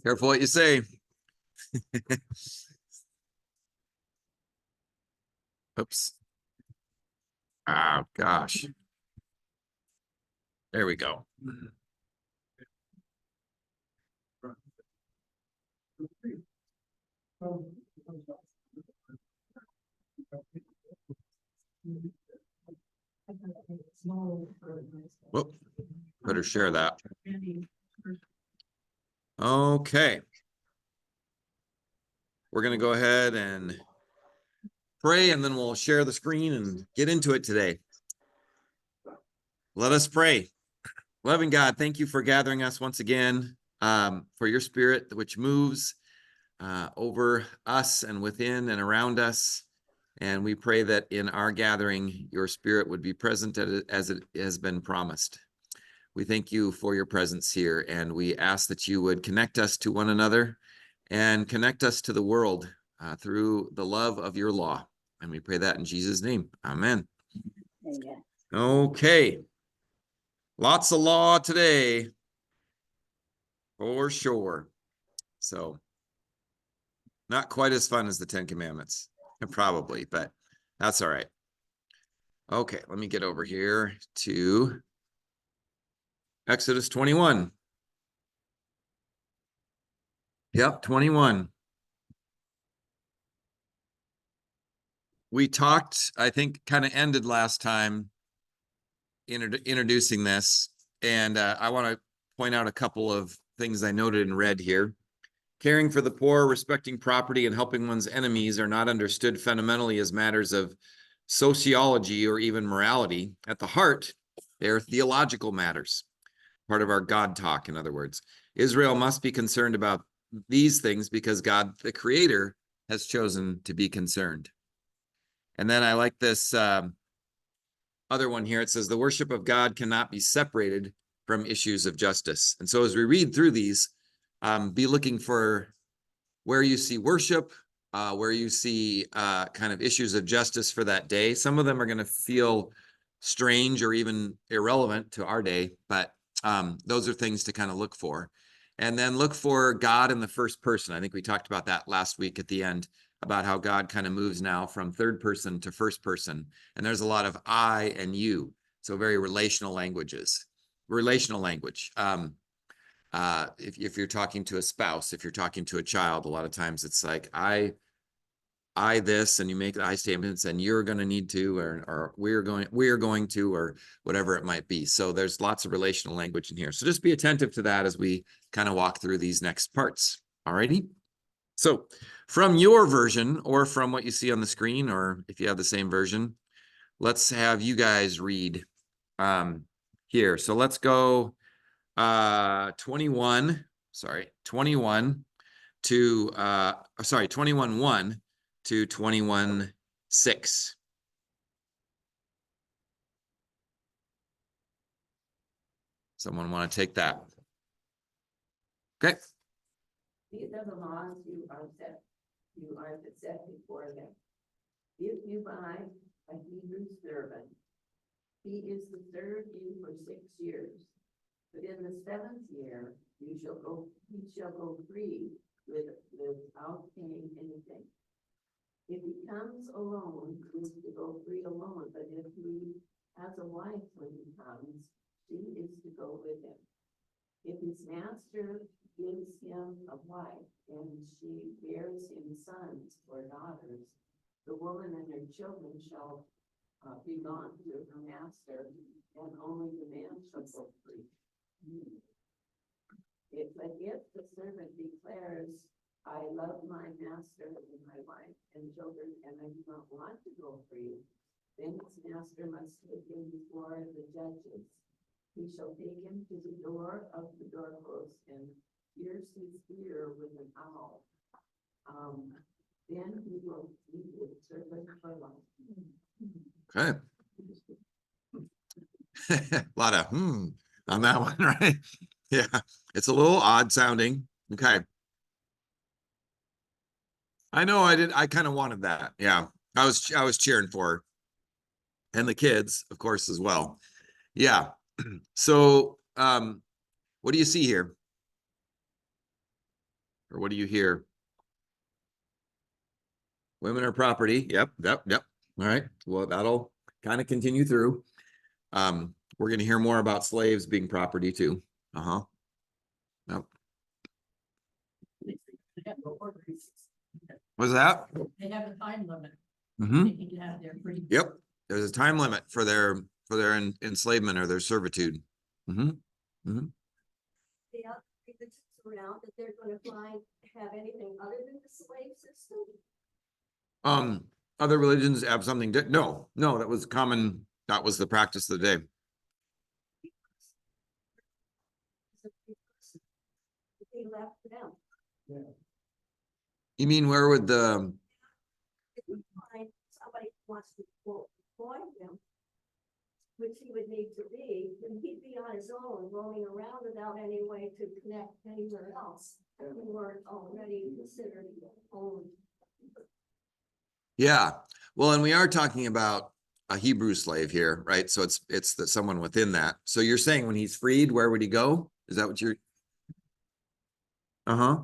Careful what you say. Oops. Oh, gosh. There we go. Whoop. Better share that. Okay. We're going to go ahead and pray, and then we'll share the screen and get into it today. Let us pray. Loving God, thank you for gathering us once again, for your spirit which moves over us and within and around us. And we pray that in our gathering, your spirit would be present as it has been promised. We thank you for your presence here, and we ask that you would connect us to one another and connect us to the world through the love of your law. And we pray that in Jesus' name. Amen. Amen. Okay. Lots of law today, for sure. So not quite as fun as the Ten Commandments, probably, but that's all right. Okay, let me get over here to Exodus 21. Yep, 21. We talked, I think, kind of ended last time introducing this, and I want to point out a couple of things I noted in red here. Caring for the poor, respecting property, and helping one's enemies are not understood fundamentally as matters of sociology or even morality. At the heart, they are theological matters, part of our God talk, in other words. Israel must be concerned about these things because God, the Creator, has chosen to be concerned. And then I like this other one here. It says, the worship of God cannot be separated from issues of justice. And so as we read through these, be looking for where you see worship, where you see kind of issues of justice for that day. Some of them are going to feel strange or even irrelevant to our day, but those are things to kind of look for. And then look for God in the first person. I think we talked about that last week at the end, about how God kind of moves now from third person to first person. And there's a lot of I and you. So very relational language. If you're talking to a spouse, if you're talking to a child, a lot of times it's like I this, and you make the I statements, and you're going to need to, or we're going to, or whatever it might be. So there's lots of relational language in here. So just be attentive to that as we kind of walk through these next parts. All righty. So from your version, or from what you see on the screen, or if you have the same version, let's have you guys read here. So let's go 21 to 21:1 to 21:6. Someone want to take that? Okay. These are the laws you are to set before them. If you buy a Hebrew servant, he is to serve you for 6 years. But in the 7th year, he shall go free without paying anything. If he comes alone, he is to go free alone. But if he has a wife when he comes, she is to go with him. If his master gives him a wife and she bears him sons or daughters, the woman and her children shall belong to her master, and only the man shall go free. But if the servant declares, I love my master and my wife and children, and I do not want to go free, then his master must take him before the judges. He shall take him to the door of the doorpost and pierce his ear with an awl. Then he will be his servant for life. Okay. A lot of on that one, right? Yeah, it's a little odd sounding. Okay. I know I kind of wanted that. Yeah. I was cheering for her. And the kids, of course, as well. Yeah. So, what do you see here? Or what do you hear? Women are property. Yep. All right. Well, that'll kind of continue through. We're going to hear more about slaves being property too. Uh-huh. Yep. What's that? They have a time limit. Mm-hmm. They can have their free. Yep. There's a time limit for their enslavement or their servitude. Mm-hmm. Mm-hmm. The other thing that's around that they're gonna find have anything other than the slave system? Other religions have something no, that was common. That was the practice of the day. They left them. You mean where would the, If we find somebody who wants to quote, employ him, which he would need to be, then he'd be on his own, roaming around without any way to connect anywhere else. We weren't already considered owned. yeah, well, and we are talking about a Hebrew slave here, right? So it's that someone within that. So you're saying when he's freed, where would he go? Is that what you're? Uh-huh.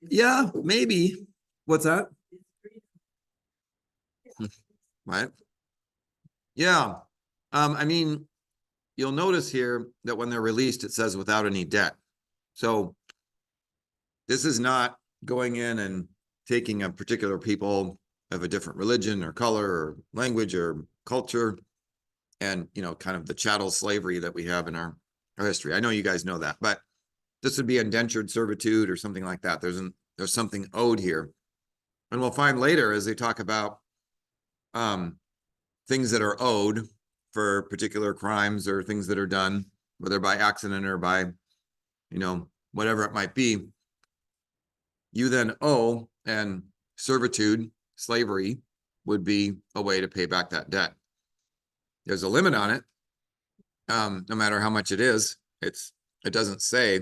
Yeah, maybe. What's that? Right. Yeah. I mean, you'll notice here that when they're released, it says without any debt. So this is not going in and taking a particular people of a different religion or color or language or culture and, you know, kind of the chattel slavery that we have in our history. I know you guys know that, but this would be indentured servitude or something like that. There's something owed here. And we'll find later as they talk about things that are owed for particular crimes or things that are done, whether by accident or by, you know, whatever it might be, you then owe, and servitude, slavery, would be a way to pay back that debt. There's a limit on it. No matter how much it is, it doesn't say,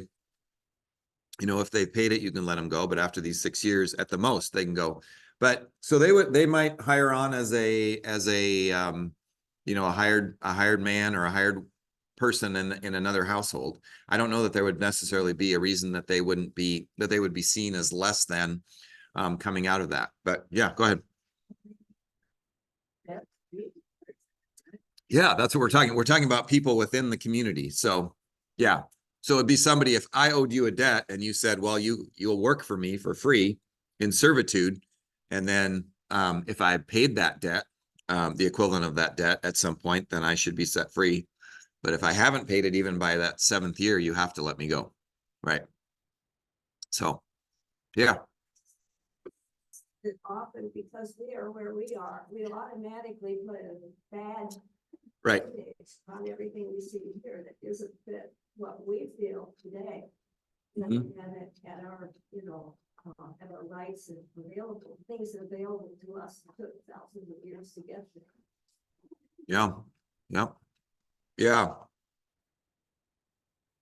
you know, if they paid it, you can let them go. But after these 6 years, at the most, they can go. But so they might hire on as a you know, a hired man or a hired person in another household. I don't know that there would necessarily be a reason that they would be seen as less than coming out of that. But yeah, go ahead. Yeah, that's what we're talking. We're talking about people within the community. So yeah. So it'd be somebody, if I owed you a debt and you said, well, you'll work for me for free in servitude. And then if I paid that debt, the equivalent of that debt at some point, then I should be set free. But if I haven't paid it even by that 7th year, you have to let me go. Right. So, yeah. Often because we are where we are, we automatically put a bad Right. image on everything we see here that isn't fit what we feel today. Mhm. And at our, you know, at our rights and available, things available to us that took thousands of years to get there. Yeah. Yeah. Yeah.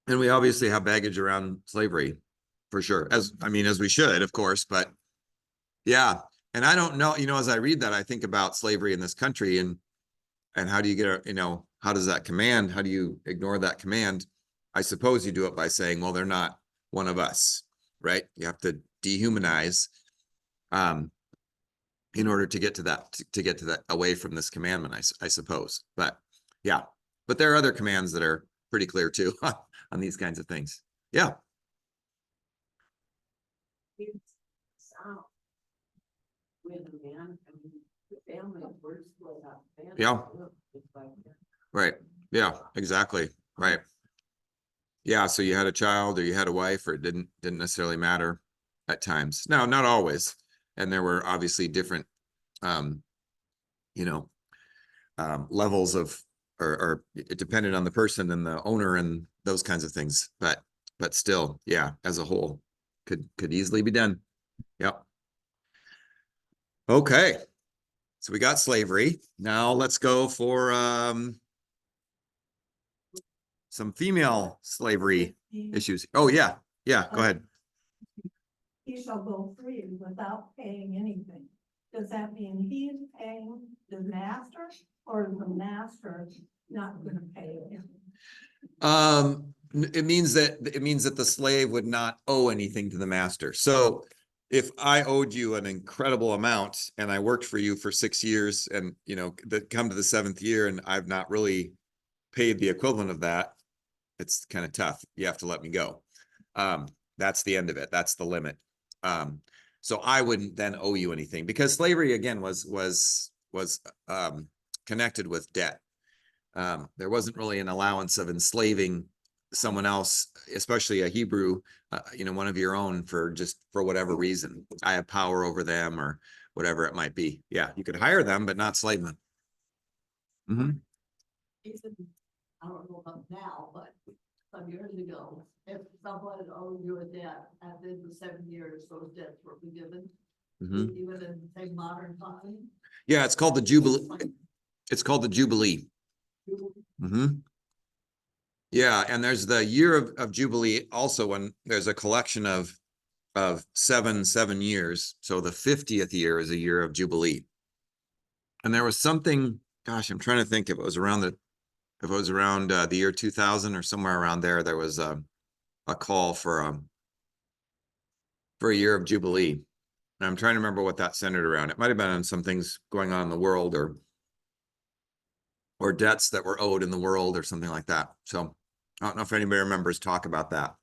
And we obviously have baggage around slavery for sure. As we should, of course, but yeah. And I don't know, you know, as I read that, I think about slavery in this country and how do you get, you know, how does that command? How do you ignore that command? I suppose you do it by saying, well, they're not one of us, right? You have to dehumanize in order to get to that, away from this commandment, I suppose. But yeah, but there are other commands that are pretty clear too on these kinds of things. Yeah. Sound. With a man, I mean, the family were split up. Yeah. Right. Yeah, exactly. Right. Yeah. So you had a child or you had a wife, or it didn't necessarily matter at times. Now, not always. And there were obviously different, you know, levels of, or it depended on the person and the owner and those kinds of things. But still, yeah, as a whole, could easily be done. Yep. Okay. So we got slavery. Now let's go for some female slavery issues. Oh yeah. Yeah, go ahead. He shall go free without paying anything. does that mean he's paying the master or the master not gonna pay him? It means that the slave would not owe anything to the master. So if I owed you an incredible amount and I worked for you for 6 years and, you know, that come to the 7th year and I've not really paid the equivalent of that, it's kind of tough. You have to let me go. That's the end of it. That's the limit. So I wouldn't then owe you anything because slavery again was connected with debt. There wasn't really an allowance of enslaving someone else, especially a Hebrew, you know, one of your own for whatever reason. I have power over them or whatever it might be. Yeah, you could hire them, but not slave them. Even, I don't know about now, but some years ago, if someone owed you a debt, after the 7 years, those debts were forgiven, Mhm. even in, say, modern times. Yeah, it's called the Jubilee. It's called the Jubilee. Yeah, and there's the year of Jubilee also when there's a collection of 7 years. So the 50th year is a year of Jubilee. And there was something, gosh, I'm trying to think if it was around the year 2000 or somewhere around there, there was a call for a year of Jubilee. And I'm trying to remember what that centered around. It might have been on some things going on in the world or debts that were owed in the world or something like that. So I don't know if anybody remembers talk about that.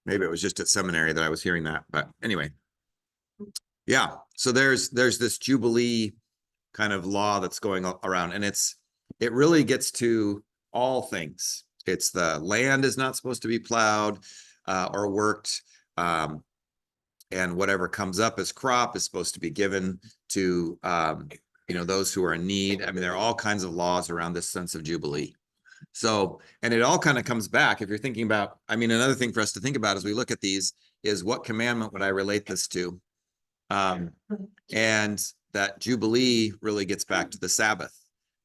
Maybe it was just at seminary that I was hearing that, but anyway. Yeah, so there's this Jubilee kind of law that's going around, and it really gets to all things. It's the land is not supposed to be plowed or worked, and whatever comes up as crop is supposed to be given to you know, those who are in need. I mean, there are all kinds of laws around this sense of Jubilee. So, and it all kind of comes back if you're thinking about, I mean, another thing for us to think about as we look at these is what commandment would I relate this to? And that Jubilee really gets back to the Sabbath,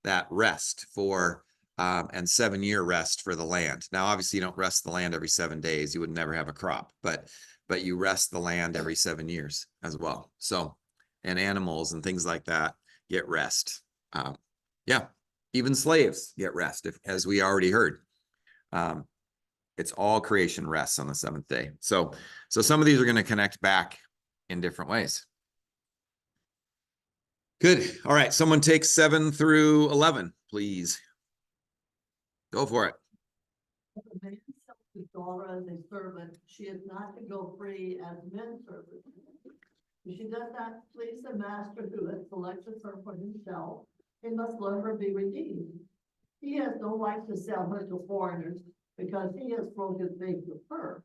that rest for, and 7-year rest for the land. Now, obviously you don't rest the land every 7 days. You would never have a crop, but you rest the land every 7 years as well. So, and animals and things like that get rest. Yeah, even slaves get rest, as we already heard. It's all creation rests on the 7th day. So some of these are going to connect back in different ways. Good. All right. Someone take 7 through 11, please. Go for it. If a man sells his daughter as a servant, she is not to go free as men servants. If she does not please the master who has selected her for himself, he must let her be redeemed. He has no right to sell her to foreigners because he has broken his faith with her.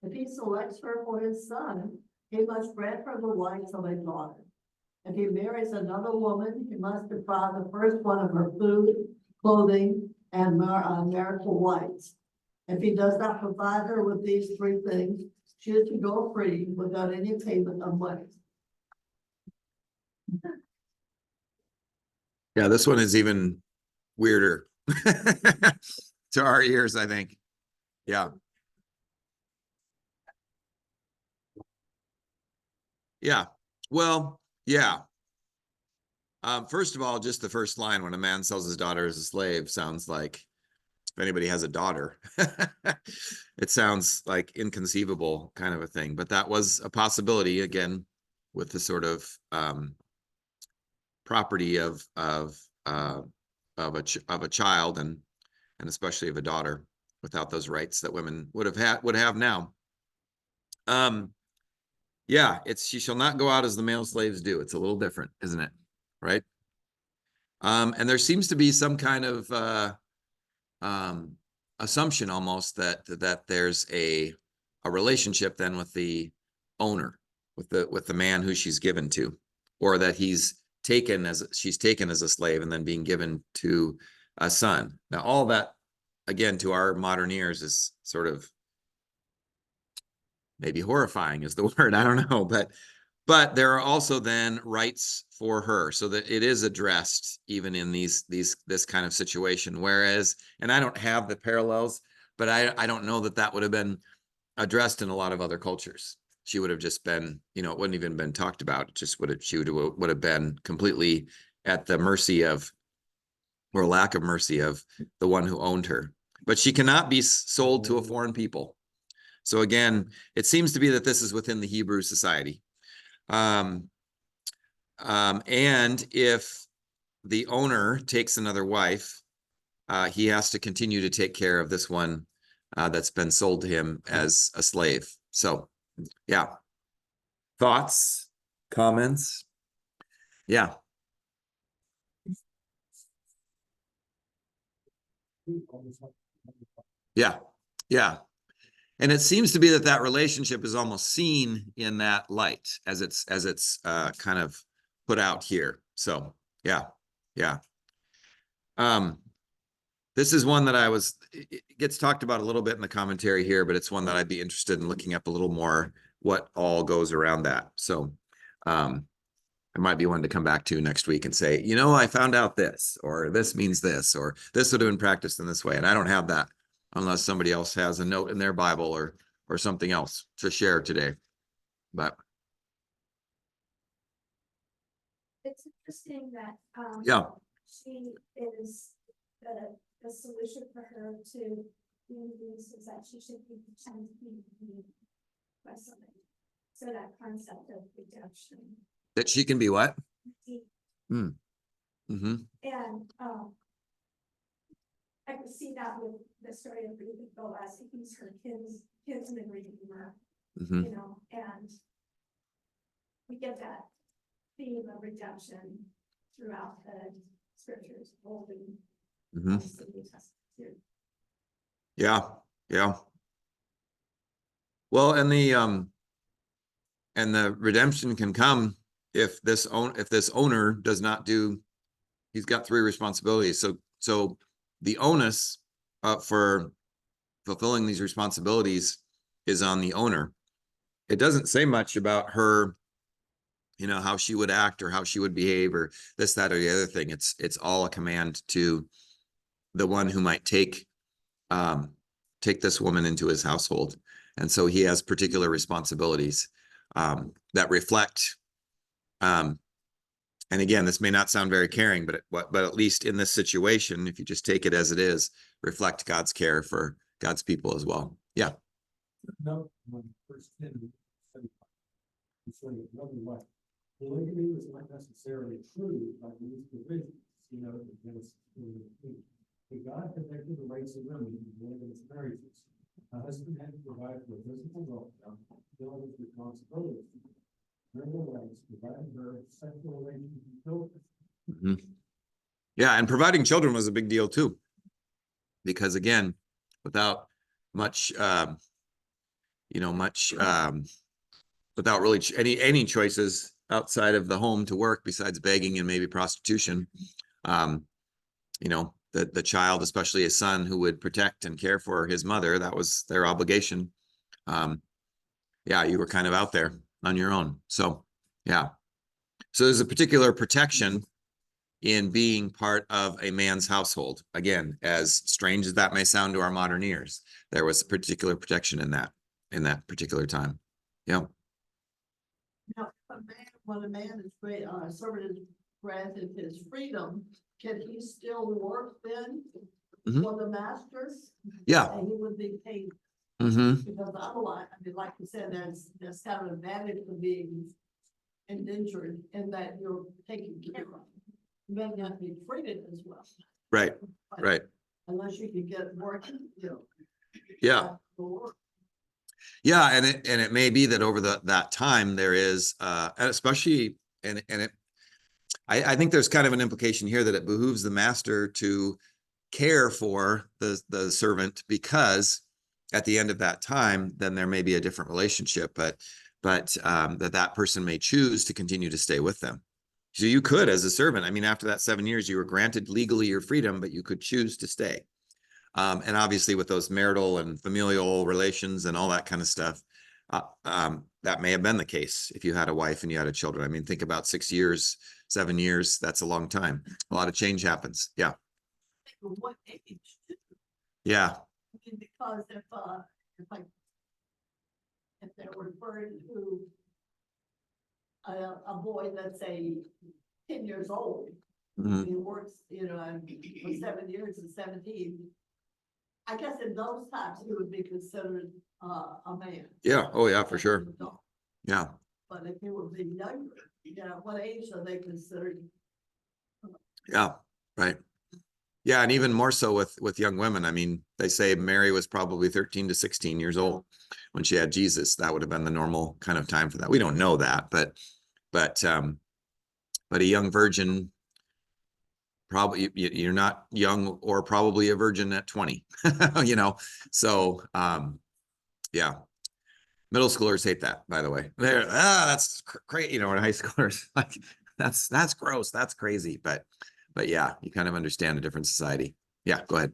If he selects her for his son, he must grant her the rights of a daughter. If he marries another woman, he must deprive the first one of her food, clothing, and marital rights. If he does not provide her with these 3 things, she is to go free without any payment of money. Yeah, this one is even weirder to our ears, I think. Yeah. Yeah. Well, yeah. First of all, just the first line, when a man sells his daughter as a slave, sounds like, if anybody has a daughter, it sounds like inconceivable kind of a thing, but that was a possibility again, with the sort of property of a child and especially of a daughter without those rights that women would have now. Yeah, it's she shall not go out as the male slaves do. It's a little different, isn't it? Right. And there seems to be some kind of assumption almost that there's a relationship then with the owner, with the man who she's given to, or that she's taken as a slave and then being given to a son. Now, all that, again, to our modern ears is sort of maybe horrifying is the word. I don't know, but there are also then rights for her, so that it is addressed even in this kind of situation. Whereas, and I don't have the parallels, but I don't know that would have been addressed in a lot of other cultures. she would have just been, you know, it wouldn't even been talked about. It just she would have been completely at the mercy of, or lack of mercy of, the one who owned her. But she cannot be sold to a foreign people. So again, it seems to be that this is within the Hebrew society. And if the owner takes another wife, he has to continue to take care of this one that's been sold to him as a slave. So, yeah. Thoughts, comments? Yeah. Yeah. Yeah. And it seems to be that that relationship is almost seen in that light as it's kind of put out here. So, yeah. Yeah. This is one that it gets talked about a little bit in the commentary here, but it's one that I'd be interested in looking up a little more, what all goes around that. So, I might be one to come back to next week and say, you know, I found out this, or this means this, or this would have been practiced in this way. And I don't have that unless somebody else has a note in their Bible or something else to share today. But It's interesting that, yeah, she is, the solution for her to do this is that she should be pretending to be by somebody. So that concept of redemption. that she can be what? Mm-hmm. And, I can see that with the story of Ruth and Boaz. He's her kinsman redeemer, Mm-hmm. you know, and we get that theme of redemption throughout the scriptures, Old and Mm-hmm. New Testament too. Yeah. Yeah. Well, and the redemption can come if this owner does not do, he's got 3 responsibilities. So the onus for fulfilling these responsibilities is on the owner. It doesn't say much about her, you know, how she would act or how she would behave or this, that, or the other thing. It's all a command to the one who might take this woman into his household. And so he has particular responsibilities that reflect, and again, this may not sound very caring, but at least in this situation, if you just take it as it is, reflect God's care for God's people as well. Yeah. No, first 10, another way. Polygamy was not necessarily true by these provisions, you know, in Genesis 2:18. But God protected the rights of women in monogamous marriages. A husband had to provide for a physical welfare, fulfill his responsibilities. Nevertheless, providing her sexual relations and children. Mm-hmm. Yeah, and providing children was a big deal too, because again, without much, without really any choices outside of the home to work besides begging and maybe prostitution, the child, especially a son who would protect and care for his mother, that was their obligation. Yeah, you were kind of out there on your own. So, yeah. So there's a particular protection in being part of a man's household. Again, as strange as that may sound to our modern ears, there was a particular protection in that particular time. Yeah. Now, when a man is servant is granted his freedom, can he still work then Mhm. for the masters? Yeah. And he would be paid, Mm-hmm. because otherwise, I mean, like you said, there's kind of an advantage of being indentured in that you're taken care of. You may not be treated as well. Right. but Right. Unless you can get working, you know. Yeah. Yeah, and it may be that over that time there is, and especially, I think there's kind of an implication here that it behooves the master to care for the servant, because at the end of that time, then there may be a different relationship, but that person may choose to continue to stay with them. So you could, as a servant, I mean, after that 7 years, you were granted legally your freedom, but you could choose to stay. And obviously with those marital and familial relations and all that kind of stuff, that may have been the case if you had a wife and you had children. I mean, think about 6 years, 7 years, that's a long time. A lot of change happens. Yeah. What age? Yeah. I mean, because if if they're referring to a boy that's say 10 years old, Mhm. he works, you know, and for 7 years and 17. I guess in those times, he would be considered a man. Yeah, oh yeah, for sure. Yeah, But if he would be younger, you know, what age are they considered? yeah, right. Yeah, and even more so with young women. I mean, they say Mary was probably 13 to 16 years old when she had Jesus. That would have been the normal kind of time for that. We don't know that, but a young virgin, probably you're not young or probably a virgin at 20, you know. So yeah. Middle schoolers hate that, by the way. They're that's great, you know, or high schoolers like that's gross, that's crazy. But yeah, you kind of understand a different society. Yeah, go ahead.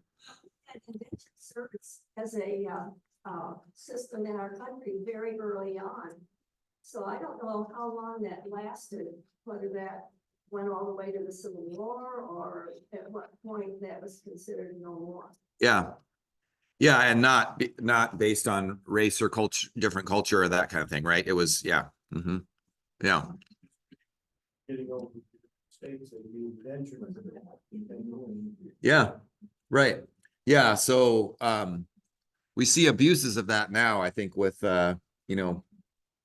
And indentured service as a system in our country very early on. So I don't know how long that lasted, whether that went all the way to the Civil War or at what point that was considered no more. Yeah. Yeah, and not based on race or culture, different culture or that kind of thing, right? It was, yeah. Hmm. Yeah. Getting over to the States and being ventured. Yeah, right. Yeah, so we see abuses of that now, I think, with you know,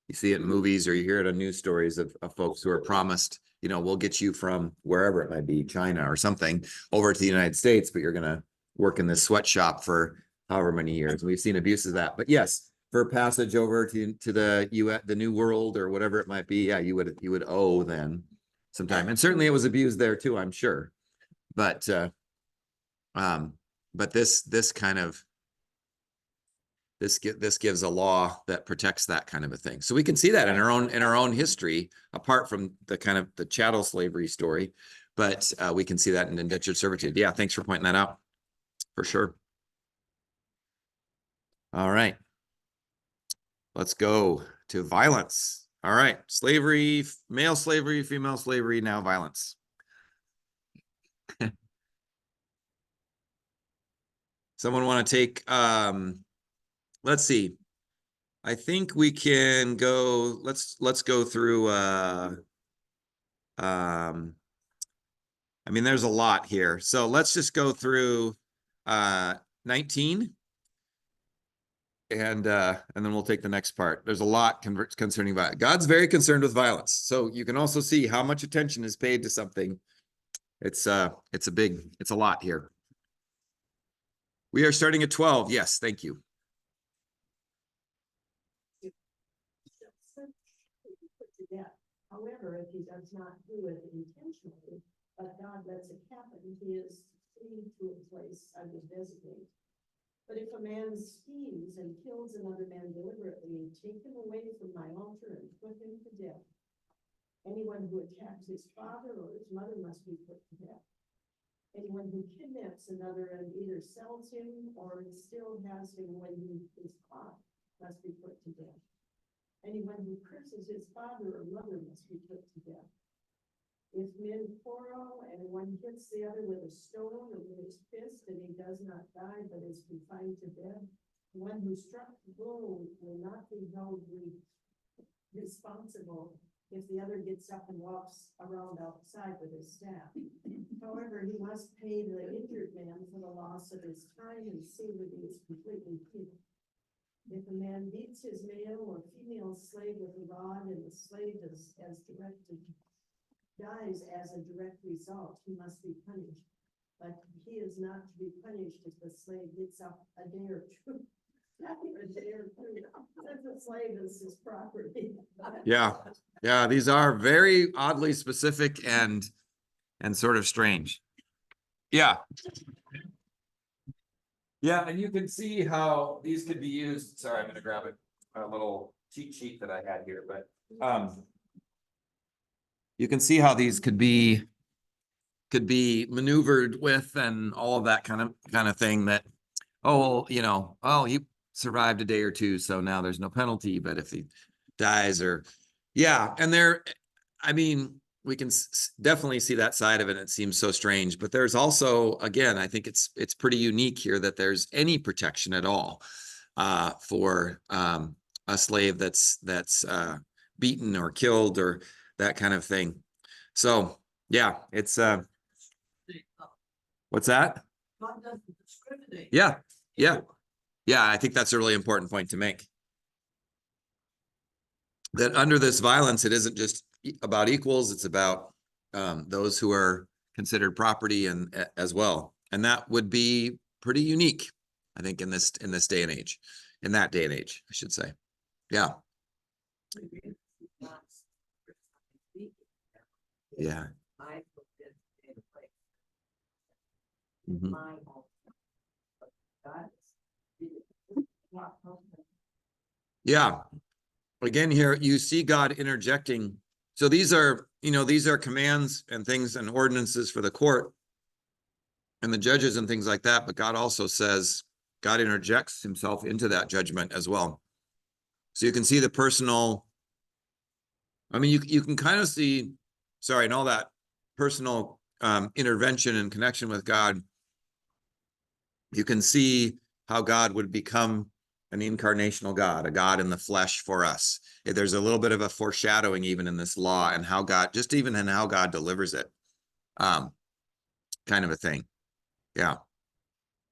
you see it in movies or you hear it on news stories of folks who are promised, you know, we'll get you from wherever it might be, China or something, over to the United States, but you're gonna work in this sweatshop for however many years. We've seen abuses of that. But yes, for passage over to the US, the New World or whatever it might be, yeah, you would owe then some time. And certainly it was abused there too, I'm sure. But this kind of this gives a law that protects that kind of a thing. So we can see that in our own history, apart from the kind of the chattel slavery story, but we can see that in indentured servitude. Yeah, thanks for pointing that out. For sure. All right. Let's go to violence. All right. Slavery, male slavery, female slavery, now violence. Someone want to take, let's see. I think we can go, let's go through, I mean, there's a lot here. So let's just go through 19. And then we'll take the next part. There's a lot concerning violence. God's very concerned with violence. So you can also see how much attention is paid to something. It's a lot here. We are starting at 12. Yes, thank you. Put to death. However, if he does not do it intentionally, but God lets it happen, he is free to a place I would designate. But if a man schemes and kills another man deliberately, take him away from my altar and put him to death. Anyone who attacks his father or his mother must be put to death. Anyone who kidnaps another and either sells him or still has him when he is caught must be put to death. Anyone who curses his father or mother must be put to death. If men quarrel and one hits the other with a stone or with his fist and he does not die but is confined to death, the one who struck the blow will not be held responsible if the other gets up and walks around outside with his staff. However, he must pay the injured man for the loss of his time and see that he is completely healed. If a man beats his male or female slave with a rod and the slave is as directed dies as a direct result, he must be punished. But he is not to be punished if the slave gets up a day or two. Not even a day or two, since the slave is his property. Yeah. Yeah, these are very oddly specific and sort of strange. Yeah. Yeah, and you can see how these could be used. Sorry, I'm gonna grab a little cheat sheet that I had here, but you can see how these could be maneuvered with and all of that kind of thing that, oh, you know, oh, he survived a day or two, so now there's no penalty, but if he dies or, yeah, and I mean, we can definitely see that side of it. It seems so strange, but there's also, again, I think it's pretty unique here that there's any protection at all for a slave that's beaten or killed or that kind of thing. So yeah, it's what's that? God doesn't discriminate. Yeah, yeah, yeah. I think that's a really important point to make. That under this violence, it isn't just about equals; it's about those who are considered property and as well, and that would be pretty unique, I think, in this day and age, in that day and age, I should say. Yeah, yeah. Mhm. Yeah. Again, here you see God interjecting. So these are, these are commands and things and ordinances for the court and the judges and things like that. But God also says, God interjects himself into that judgment as well. So you can see the personal, I mean, you can kind of see, and all that personal intervention and connection with God. You can see how God would become an incarnational God, a God in the flesh for us. There's a little bit of a foreshadowing even in this law and how God, just even in how God delivers it, kind of a thing. Yeah.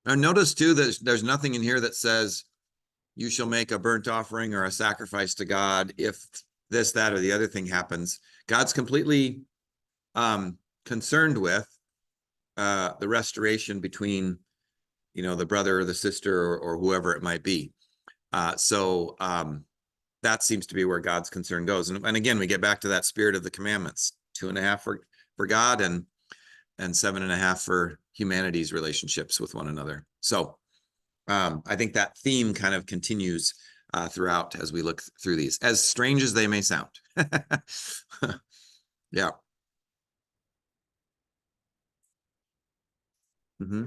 And notice too, that there's nothing in here that says you shall make a burnt offering or a sacrifice to God if this, that, or the other thing happens. God's completely concerned with the restoration between, the brother or the sister or whoever it might be. So that seems to be where God's concern goes. And again, we get back to that spirit of the commandments, 2.5 for God and 7.5 for humanity's relationships with one another. So I think that theme kind of continues throughout as we look through these, as strange as they may sound. Yeah. Mm-hmm.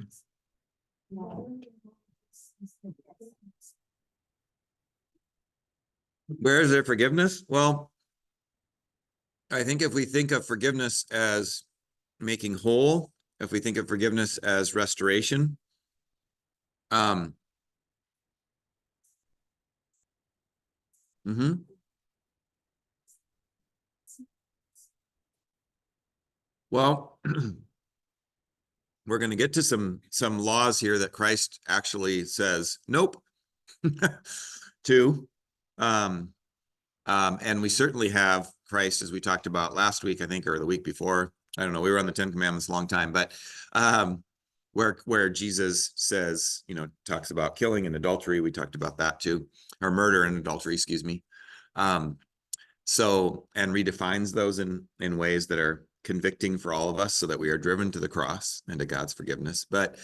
Where is there forgiveness? Well, I think if we think of forgiveness as making whole, if we think of forgiveness as restoration, well, we're going to get to some laws here that Christ actually says nope to, and we certainly have Christ, as we talked about last week, I think, or the week before. I don't know. We were on the 10 Commandments a long time, but where Jesus says, talks about killing and adultery. We talked about that too, or murder and adultery, excuse me. So, and redefines those in ways that are convicting for all of us so that we are driven to the cross and to God's forgiveness. But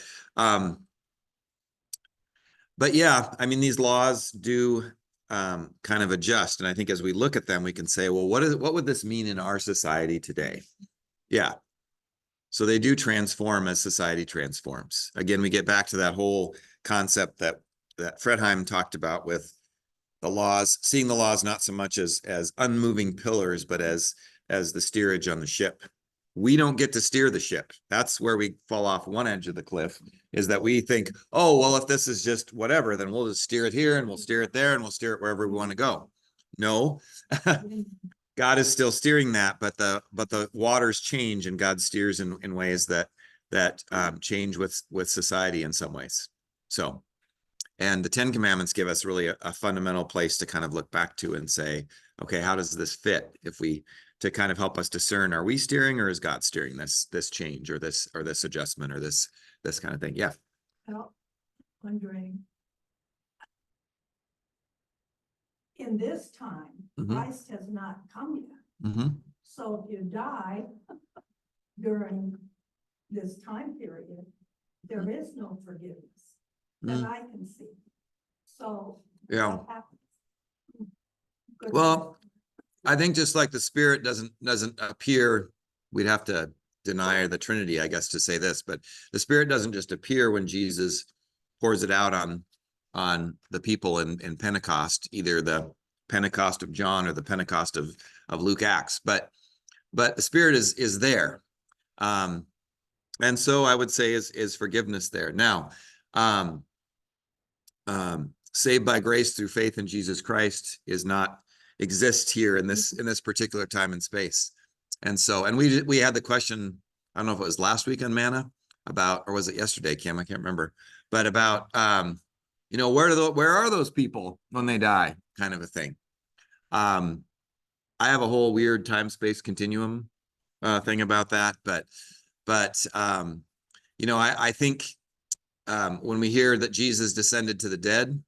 yeah, I mean, these laws do kind of adjust. And I think as we look at them, we can say, well, what would this mean in our society today? Yeah. So they do transform as society transforms. Again, we get back to that whole concept that Fredheim talked about with the laws, seeing the laws not so much as unmoving pillars, but as the steerage on the ship. We don't get to steer the ship. That's where we fall off one edge of the cliff, is that we think, oh, well, if this is just whatever, then we'll just steer it here and we'll steer it there and we'll steer it wherever we want to go. No, God is still steering that, but the waters change and God steers in ways that change with society in some ways. So, and the 10 Commandments give us really a fundamental place to kind of look back to and say, okay, how does this fit? To kind of help us discern, are we steering or is God steering this change or this adjustment or this kind of thing? Yeah. Well, wondering, in this time, Christ has not come yet. So if you die during this time period, there is no forgiveness that I can see. So yeah, what happens? Well, I think just like the Spirit doesn't appear, we'd have to deny the Trinity, I guess, to say this, but the Spirit doesn't just appear when Jesus pours it out on the people in Pentecost, either the Pentecost of John or the Pentecost of Luke Acts, but the Spirit is there. And so I would say is forgiveness there. Now, saved by grace through faith in Jesus Christ is not exist here in this particular time and space. And so, and we had the question, I don't know if it was last week on Manna about, or was it yesterday, Kim? I can't remember, but about you know, where are those people when they die, kind of a thing. I have a whole weird time space continuum thing about that, but you know, I think when we hear that Jesus descended to the dead,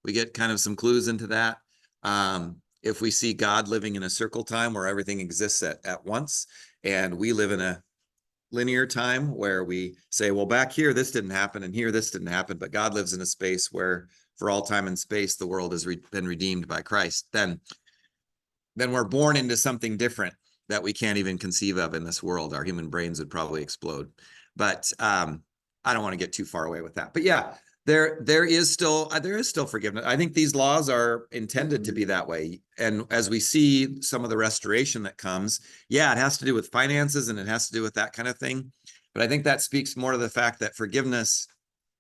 we get kind of some clues into that. If we see God living in a circle time where everything exists at once, and we live in a linear time where we say, well, back here, this didn't happen, and here, this didn't happen, but God lives in a space where for all time and space, the world has been redeemed by Christ, then we're born into something different that we can't even conceive of in this world. Our human brains would probably explode. But I don't want to get too far away with that. But yeah, there is still forgiveness. I think these laws are intended to be that way. And as we see some of the restoration that comes, yeah, it has to do with finances and it has to do with that kind of thing. But I think that speaks more to the fact that forgiveness,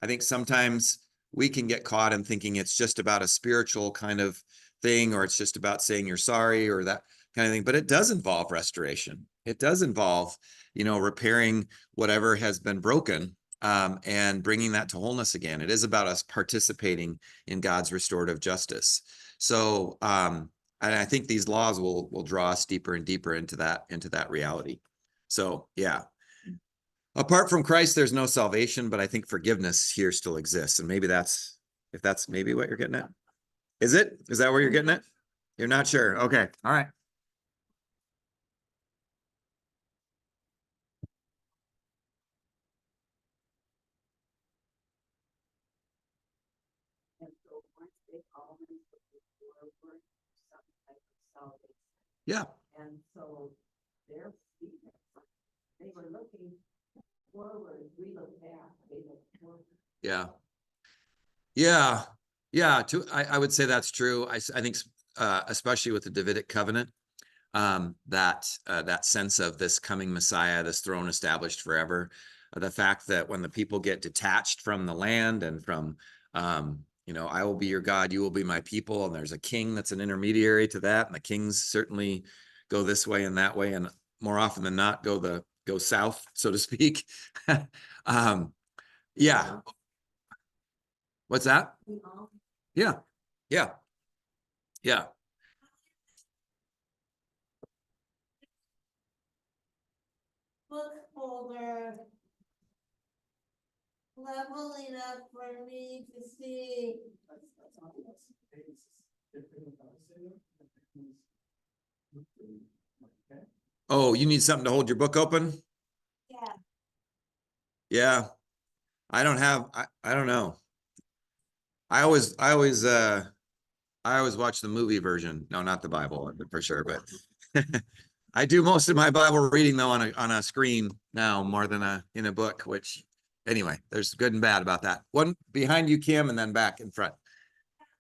I think sometimes we can get caught in thinking it's just about a spiritual kind of thing, or it's just about saying you're sorry or that kind of thing. But it does involve restoration. It does involve, you know, repairing whatever has been broken and bringing that to wholeness again. It is about us participating in God's restorative justice. So and I think these laws will draw us deeper and deeper into that reality. So yeah. Apart from Christ, there's no salvation, but I think forgiveness here still exists. And maybe if that's maybe what you're getting at. Is it? Is that where you're getting at? You're not sure. Okay. All right. And so once they call them forward, some type of salvation. Yeah. And so they're, they were looking forward, we look back, they look forward. Yeah. Yeah. Yeah. I would say that's true. I think, especially with the Davidic covenant, that sense of this coming Messiah, this throne established forever, the fact that when the people get detached from the land and from, you know, I will be your God, you will be my people. And there's a king that's an intermediary to that. And the kings certainly go this way and that way. And more often than not, go south, so to speak. Yeah. What's that? We all Yeah. Yeah. Yeah. book folder. Leveling up for me to see. Oh, you need something to hold your book open? Yeah. Yeah. I don't know. I always watch the movie version. No, not the Bible for sure, but I do most of my Bible reading though on a screen now more than in a book, which anyway, there's good and bad about that. One behind you, Kim, and then back in front.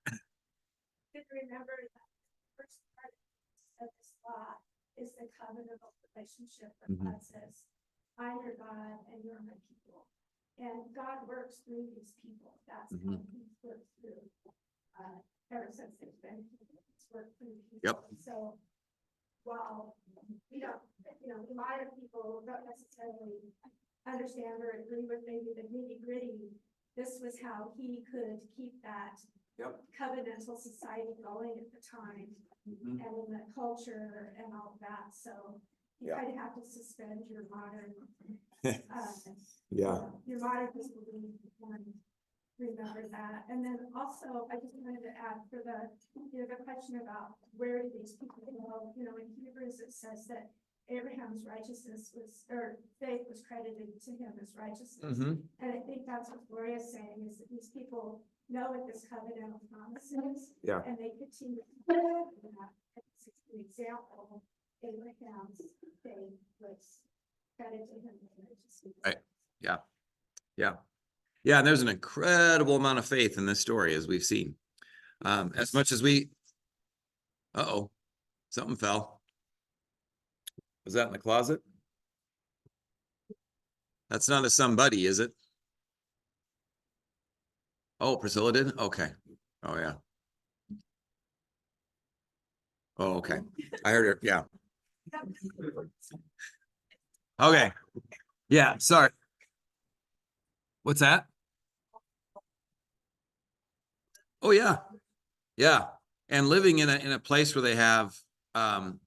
Good to remember that the first part of this law is the covenantal relationship that Mhm. God says, I'm your God and you're my people. And God works through these people. That's how he's worked through, ever since they've been, he's worked through people. Yep. So while we don't, you know, the modern people don't necessarily understand or agree with maybe the nitty gritty, this was how he could keep that Yep. covenantal society going at the time Mhm. and in the culture and all of that. So you Yeah. kind of have to suspend your modern, Yeah. your modern disbelief and remember that. And then also, I just wanted to add for the, you know, the question about where do these people go? You know, in Hebrews, it says that Abraham's righteousness was, or faith was credited to him as righteousness. Mhm. And I think that's what Gloria's saying, is that these people know what this covenantal promise is. Yeah. And they continue to do that. It's an example, Abraham's faith was credited to him as righteousness. Right. Yeah. Yeah. Yeah. And there's an incredible amount of faith in this story, as we've seen. As much as uh-oh, something fell. Was that in the closet? That's not a somebody, is it? Oh, Priscilla did? Okay. Oh, yeah. Oh, okay. I heard it. Yeah. Okay. Yeah, sorry. What's that? Oh, yeah. Yeah. And living in a place where they have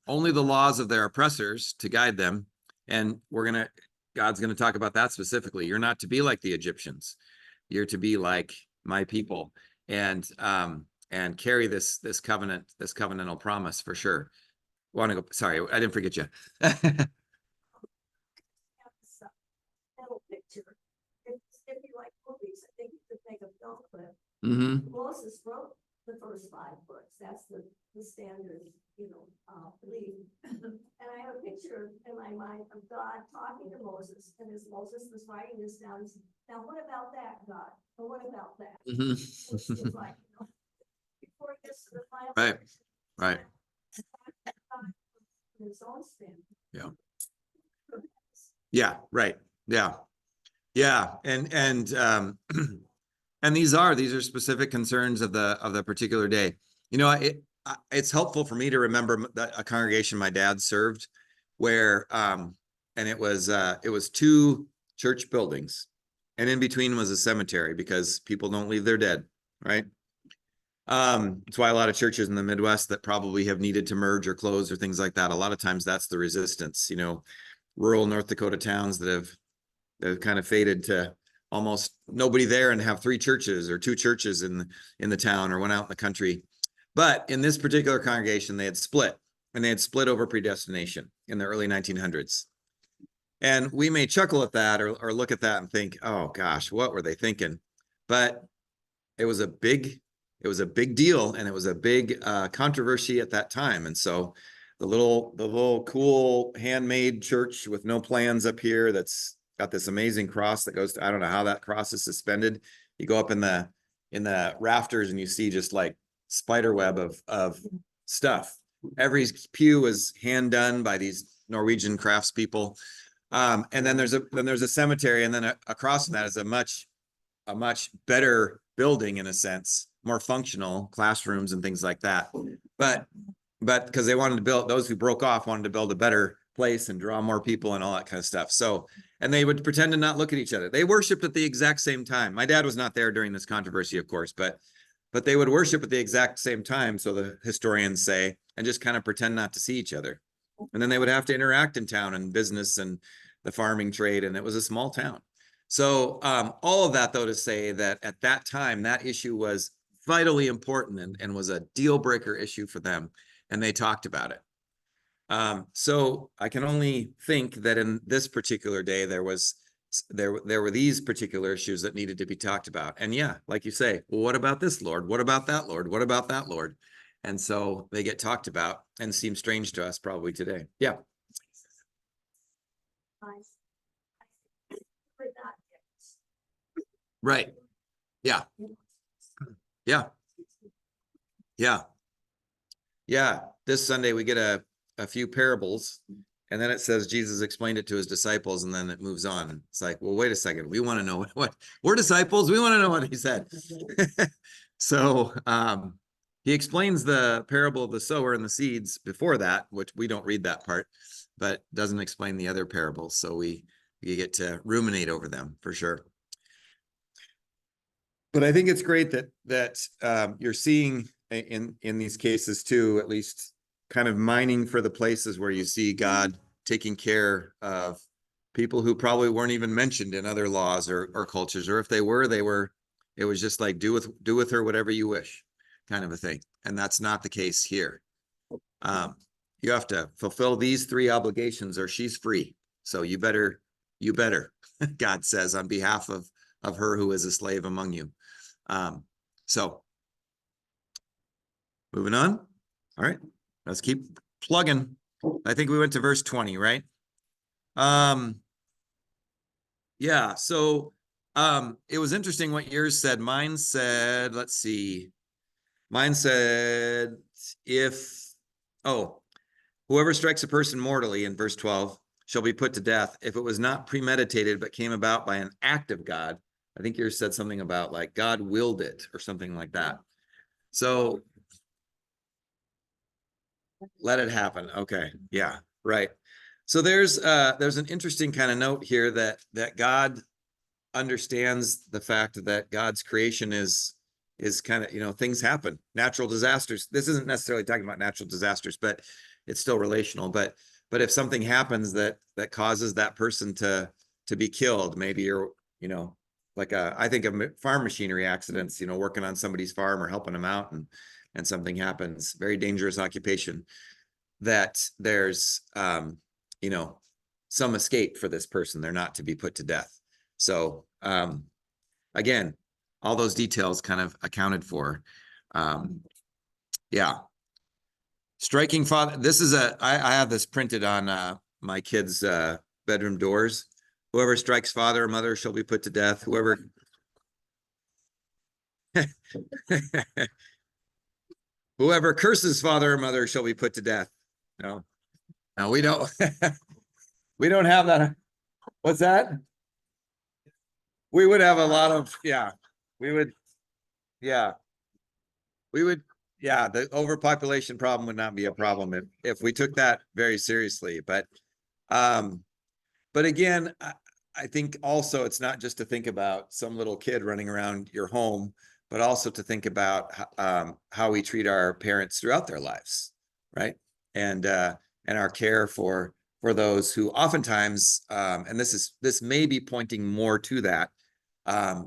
only the laws of their oppressors to guide them. And God's gonna talk about that specifically. You're not to be like the Egyptians. You're to be like my people and carry this covenantal promise for sure. Want to go? Sorry, I didn't forget you. Little picture. If you like movies, I think you could make a film clip. Mm-hmm. Moses wrote the first 5 books. That's the standard, belief. And I have a picture in my mind of God talking to Moses, and as Moses was writing this down, he said, now what about that, God? Or what about that? Mm-hmm. It's like, before he gets to the final. Right, right. His own standard. Yeah. Yeah, right. Yeah. Yeah. And and these are specific concerns of the particular day. It's helpful for me to remember a congregation my dad served where and it was 2 church buildings, and in between was a cemetery because people don't leave their dead, right? That's why a lot of churches in the Midwest that probably have needed to merge or close or things like that, a lot of times that's the resistance, rural North Dakota towns that have kind of faded to almost nobody there and have 3 churches or 2 churches in the town or one out in the country. But in this particular congregation, they had split over predestination in the early 1900s. And we may chuckle at that or look at that and think, oh gosh, what were they thinking? But it was a big deal, and it was a big controversy at that time. And so the little cool handmade church with no plans up here that's got this amazing cross that goes to, I don't know how that cross is suspended. You go up in the rafters and you see just like spider web of stuff. Every pew is hand done by these Norwegian craftspeople. And then there's a cemetery, and then across from that is a much better building in a sense, more functional classrooms and things like that. But because they wanted to build, those who broke off wanted to build a better place and draw more people and all that kind of stuff. So, and they would pretend to not look at each other. They worshiped at the exact same time. My dad was not there during this controversy, of course, but they would worship at the exact same time, so the historians say, and just kind of pretend not to see each other. And then they would have to interact in town and business and the farming trade, and it was a small town. So all of that, though, to say that at that time, that issue was vitally important and was a deal breaker issue for them, and they talked about it. So I can only think that in this particular day, there were these particular issues that needed to be talked about. And yeah, like you say, well, what about this, Lord? What about that, Lord? What about that, Lord? And so they get talked about and seem strange to us probably today. Yeah. Right. Yeah. Yeah. Yeah. Yeah. This Sunday we get a few parables, and then it says Jesus explained it to his disciples, and then it moves on. It's like, well, wait a second. We want to know what we're disciples. We want to know what he said. So he explains the parable of the sower and the seeds before that, which we don't read that part, but doesn't explain the other parables. So we get to ruminate over them for sure. But I think it's great that you're seeing in these cases too, at least kind of mining for the places where you see God taking care of people who probably weren't even mentioned in other laws or cultures, or if they were, it was just like do with her whatever you wish, kind of a thing. And that's not the case here. You have to fulfill these 3 obligations or she's free. So you better, God says, on behalf of her who is a slave among you. So moving on. All right, let's keep plugging. I think we went to verse 20, right? Yeah, so it was interesting what yours said. Mine said, let's see. Mine said, whoever strikes a person mortally in verse 12 shall be put to death if it was not premeditated, but came about by an act of God. I think yours said something about like God willed it or something like that. So let it happen. Okay. Yeah. Right. So there's an interesting kind of note here that God understands the fact that God's creation is kind of, you know, things happen, natural disasters. This isn't necessarily talking about natural disasters, but it's still relational. But if something happens that causes that person to be killed, maybe you're, you know, like I think of farm machinery accidents, you know, working on somebody's farm or helping them out, and something happens, very dangerous occupation, that there's you know, some escape for this person. They're not to be put to death. So again, all those details kind of accounted for. Yeah. Striking father. This is I have this printed on my kids' bedroom doors. Whoever strikes father or mother shall be put to death. Whoever. Whoever curses father or mother shall be put to death. No, we don't. We don't have that. What's that? We would have a lot of, yeah, we would, yeah. We would, yeah, the overpopulation problem would not be a problem if we took that very seriously. But again, I think also it's not just to think about some little kid running around your home, but also to think about how we treat our parents throughout their lives, right? And our care for those who oftentimes, and this may be pointing more to that,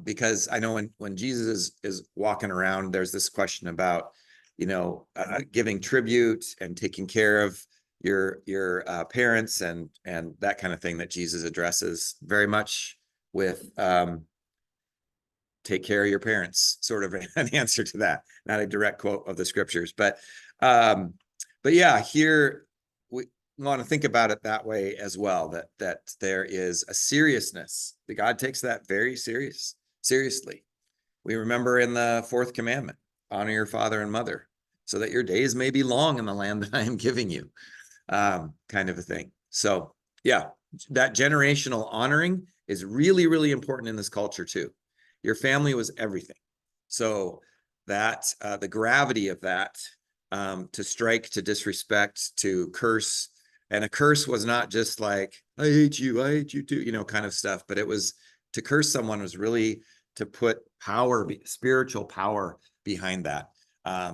because I know when Jesus is walking around, there's this question about, you know, giving tribute and taking care of your parents and that kind of thing that Jesus addresses very much with take care of your parents, sort of an answer to that, not a direct quote of the scriptures, but yeah, here we want to think about it that way as well, that there is a seriousness that God takes that very seriously. We remember in the fourth commandment, honor your father and mother so that your days may be long in the land that I am giving you, kind of a thing. So yeah, that generational honoring is really, really important in this culture too. Your family was everything. So that the gravity of that, to strike, to disrespect, to curse, and a curse was not just like, I hate you too, you know, kind of stuff, but it was to curse someone was really to put power, spiritual power behind that.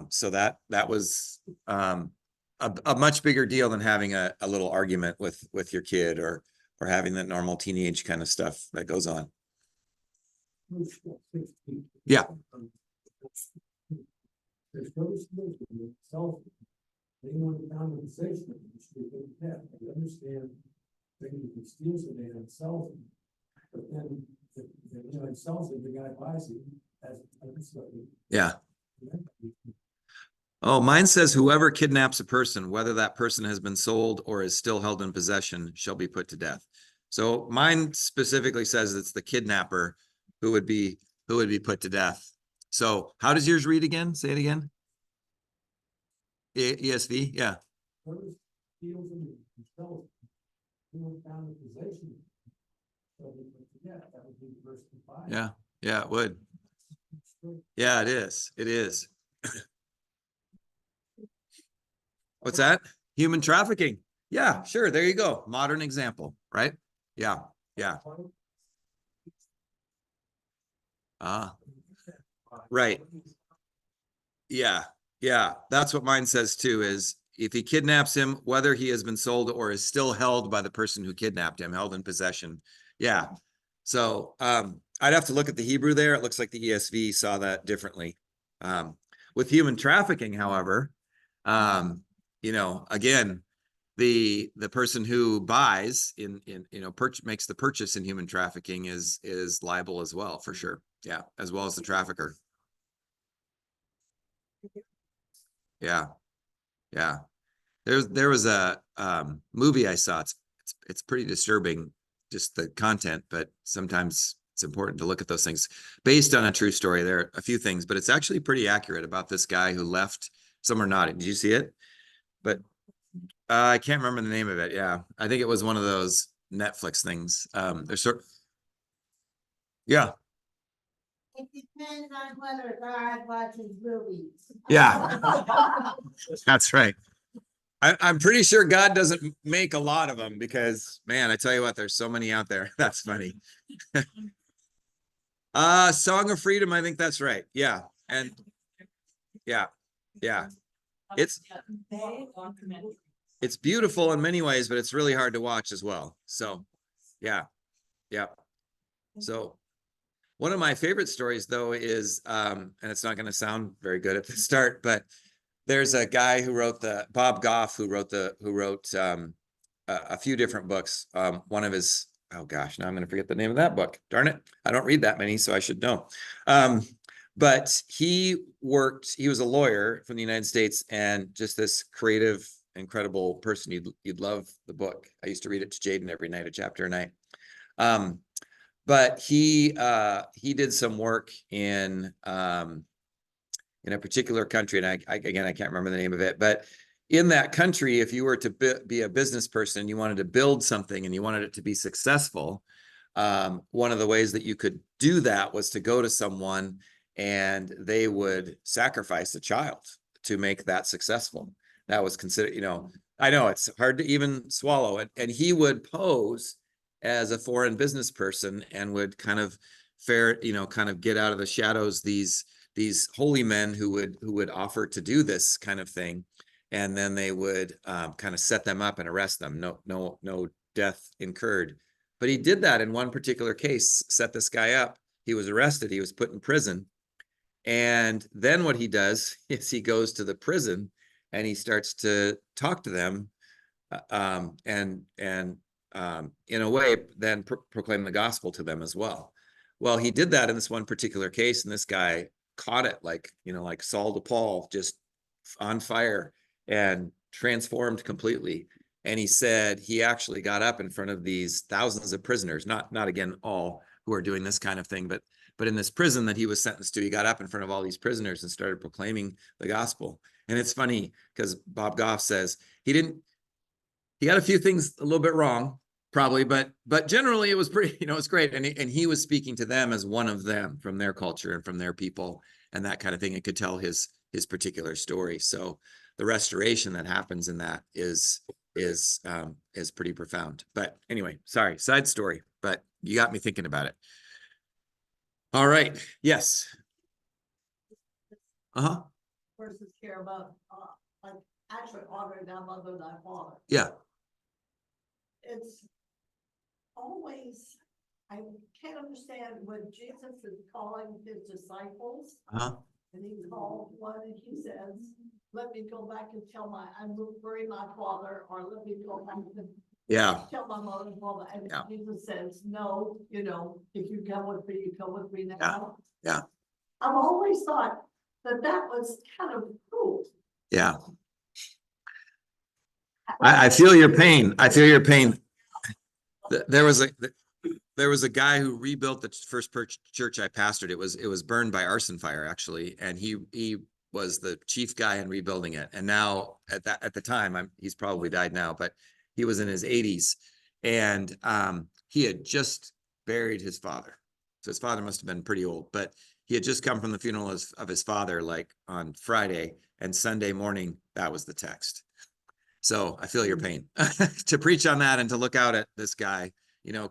So that was a much bigger deal than having a little argument with your kid or having that normal teenage kind of stuff that goes on. Yeah. There's those themselves. They want to found in safety, which they didn't have. They understand they can steal something and sell them. But then, you know, it sells it, the guy buys it as Yeah. Oh, mine says whoever kidnaps a person, whether that person has been sold or is still held in possession, shall be put to death. So mine specifically says it's the kidnapper who would be put to death. So how does yours read again? Say it again. ESV, yeah. Whoever steals them and sells them, who found in possession, shall be put to death. That would be verse 5. Yeah, yeah, it would. Yeah, it is. It is. What's that? Human trafficking. Yeah, sure. There you go. Modern example, right? Yeah, yeah. Right. Yeah, yeah. That's what mine says too, is if he kidnaps him, whether he has been sold or is still held by the person who kidnapped him, held in possession. Yeah. So I'd have to look at the Hebrew there. It looks like the ESV saw that differently. With human trafficking, however, you know, again, the person who buys in you know, makes the purchase in human trafficking is liable as well, for sure. Yeah, as well as the trafficker. Yeah, yeah. There was a movie I saw. It's pretty disturbing, just the content, but sometimes it's important to look at those things. Based on a true story, there are a few things, but it's actually pretty accurate about this guy who left. Some are not. Did you see it? But I can't remember the name of it. Yeah, I think it was one of those Netflix things. There's yeah. It depends on whether God watches movies. Yeah. That's right. I'm pretty sure God doesn't make a lot of them because, man, I tell you what, there's so many out there. That's funny. Song of Freedom, I think that's right. Yeah. And yeah, yeah. It's beautiful in many ways, but it's really hard to watch as well. So, yeah. Yeah. So one of my favorite stories though is, and it's not going to sound very good at the start, but there's a guy who wrote Bob Goff, who wrote a few different books. One of his, oh gosh, now I'm going to forget the name of that book. Darn it. I don't read that many, so I should know. But he was a lawyer from the United States and just this creative, incredible person. You'd love the book. I used to read it to Jaden every night, a chapter a night. But he did some work in a particular country, and I can't remember the name of it, but in that country, if you were to be a business person, you wanted to build something and you wanted it to be successful, one of the ways that you could do that was to go to someone and they would sacrifice a child to make that successful. That was considered, I know it's hard to even swallow it. And he would pose as a foreign business person and would kind of get out of the shadows these holy men who would offer to do this kind of thing. And then they would kind of set them up and arrest them. No death incurred. But he did that in one particular case, set this guy up. He was arrested. He was put in prison. And then what he does is he goes to the prison and he starts to talk to them and in a way then proclaim the gospel to them as well. Well, he did that in this one particular case, and this guy caught it like Saul to Paul, just on fire and transformed completely. And he said he actually got up in front of these thousands of prisoners, not again all who are doing this kind of thing, but in this prison that he was sentenced to, he got up in front of all these prisoners and started proclaiming the gospel. And it's funny because Bob Goff says he got a few things a little bit wrong, probably, but generally it was pretty, it's great. And he was speaking to them as one of them from their culture and from their people and that kind of thing. It could tell his particular story. So the restoration that happens in that is pretty profound. But anyway, sorry, side story, but you got me thinking about it. All right. Yes. Uh-huh. Versus care about, like, actually honoring thy mother, thy father. Yeah. It's always, I can't understand when Jesus is calling his disciples. Uh-huh. And he called one and he says, let me go back and tell I will bury my father, or let me go back and tell my mother and father. And Jesus says, no, if you come with me, you come with me now. Yeah. I've always thought that was kind of cool. Yeah. I feel your pain. There was a guy who rebuilt the first church I pastored. It was burned by arson fire, actually, and he was the chief guy in rebuilding it. And now at the time, he's probably died now, but he was in his 80s, and he had just buried his father. So his father must have been pretty old, but he had just come from the funeral of his father, like on Friday, and Sunday morning, that was the text. So I feel your pain to preach on that and to look out at this guy,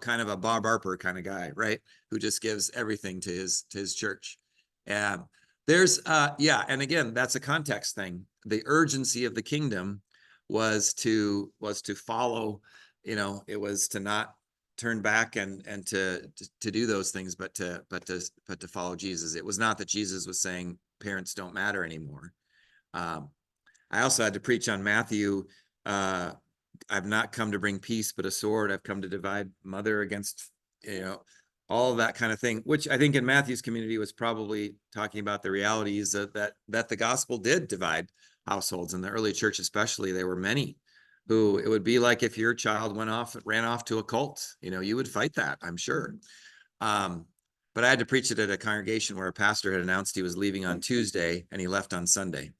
kind of a Bob Harper kind of guy, right? Who just gives everything to his church. And there's, and again, that's a context thing. The urgency of the kingdom was to follow, it was to not turn back and to do those things, but to follow Jesus. It was not that Jesus was saying parents don't matter anymore. I also had to preach on Matthew. I've not come to bring peace, but a sword. I've come to divide mother against, all of that kind of thing, which I think in Matthew's community was probably talking about the realities that the gospel did divide households. In the early church, especially, there were many who it would be like if your child ran off to a cult, you would fight that, I'm sure. But I had to preach it at a congregation where a pastor had announced he was leaving on Tuesday and he left on Sunday.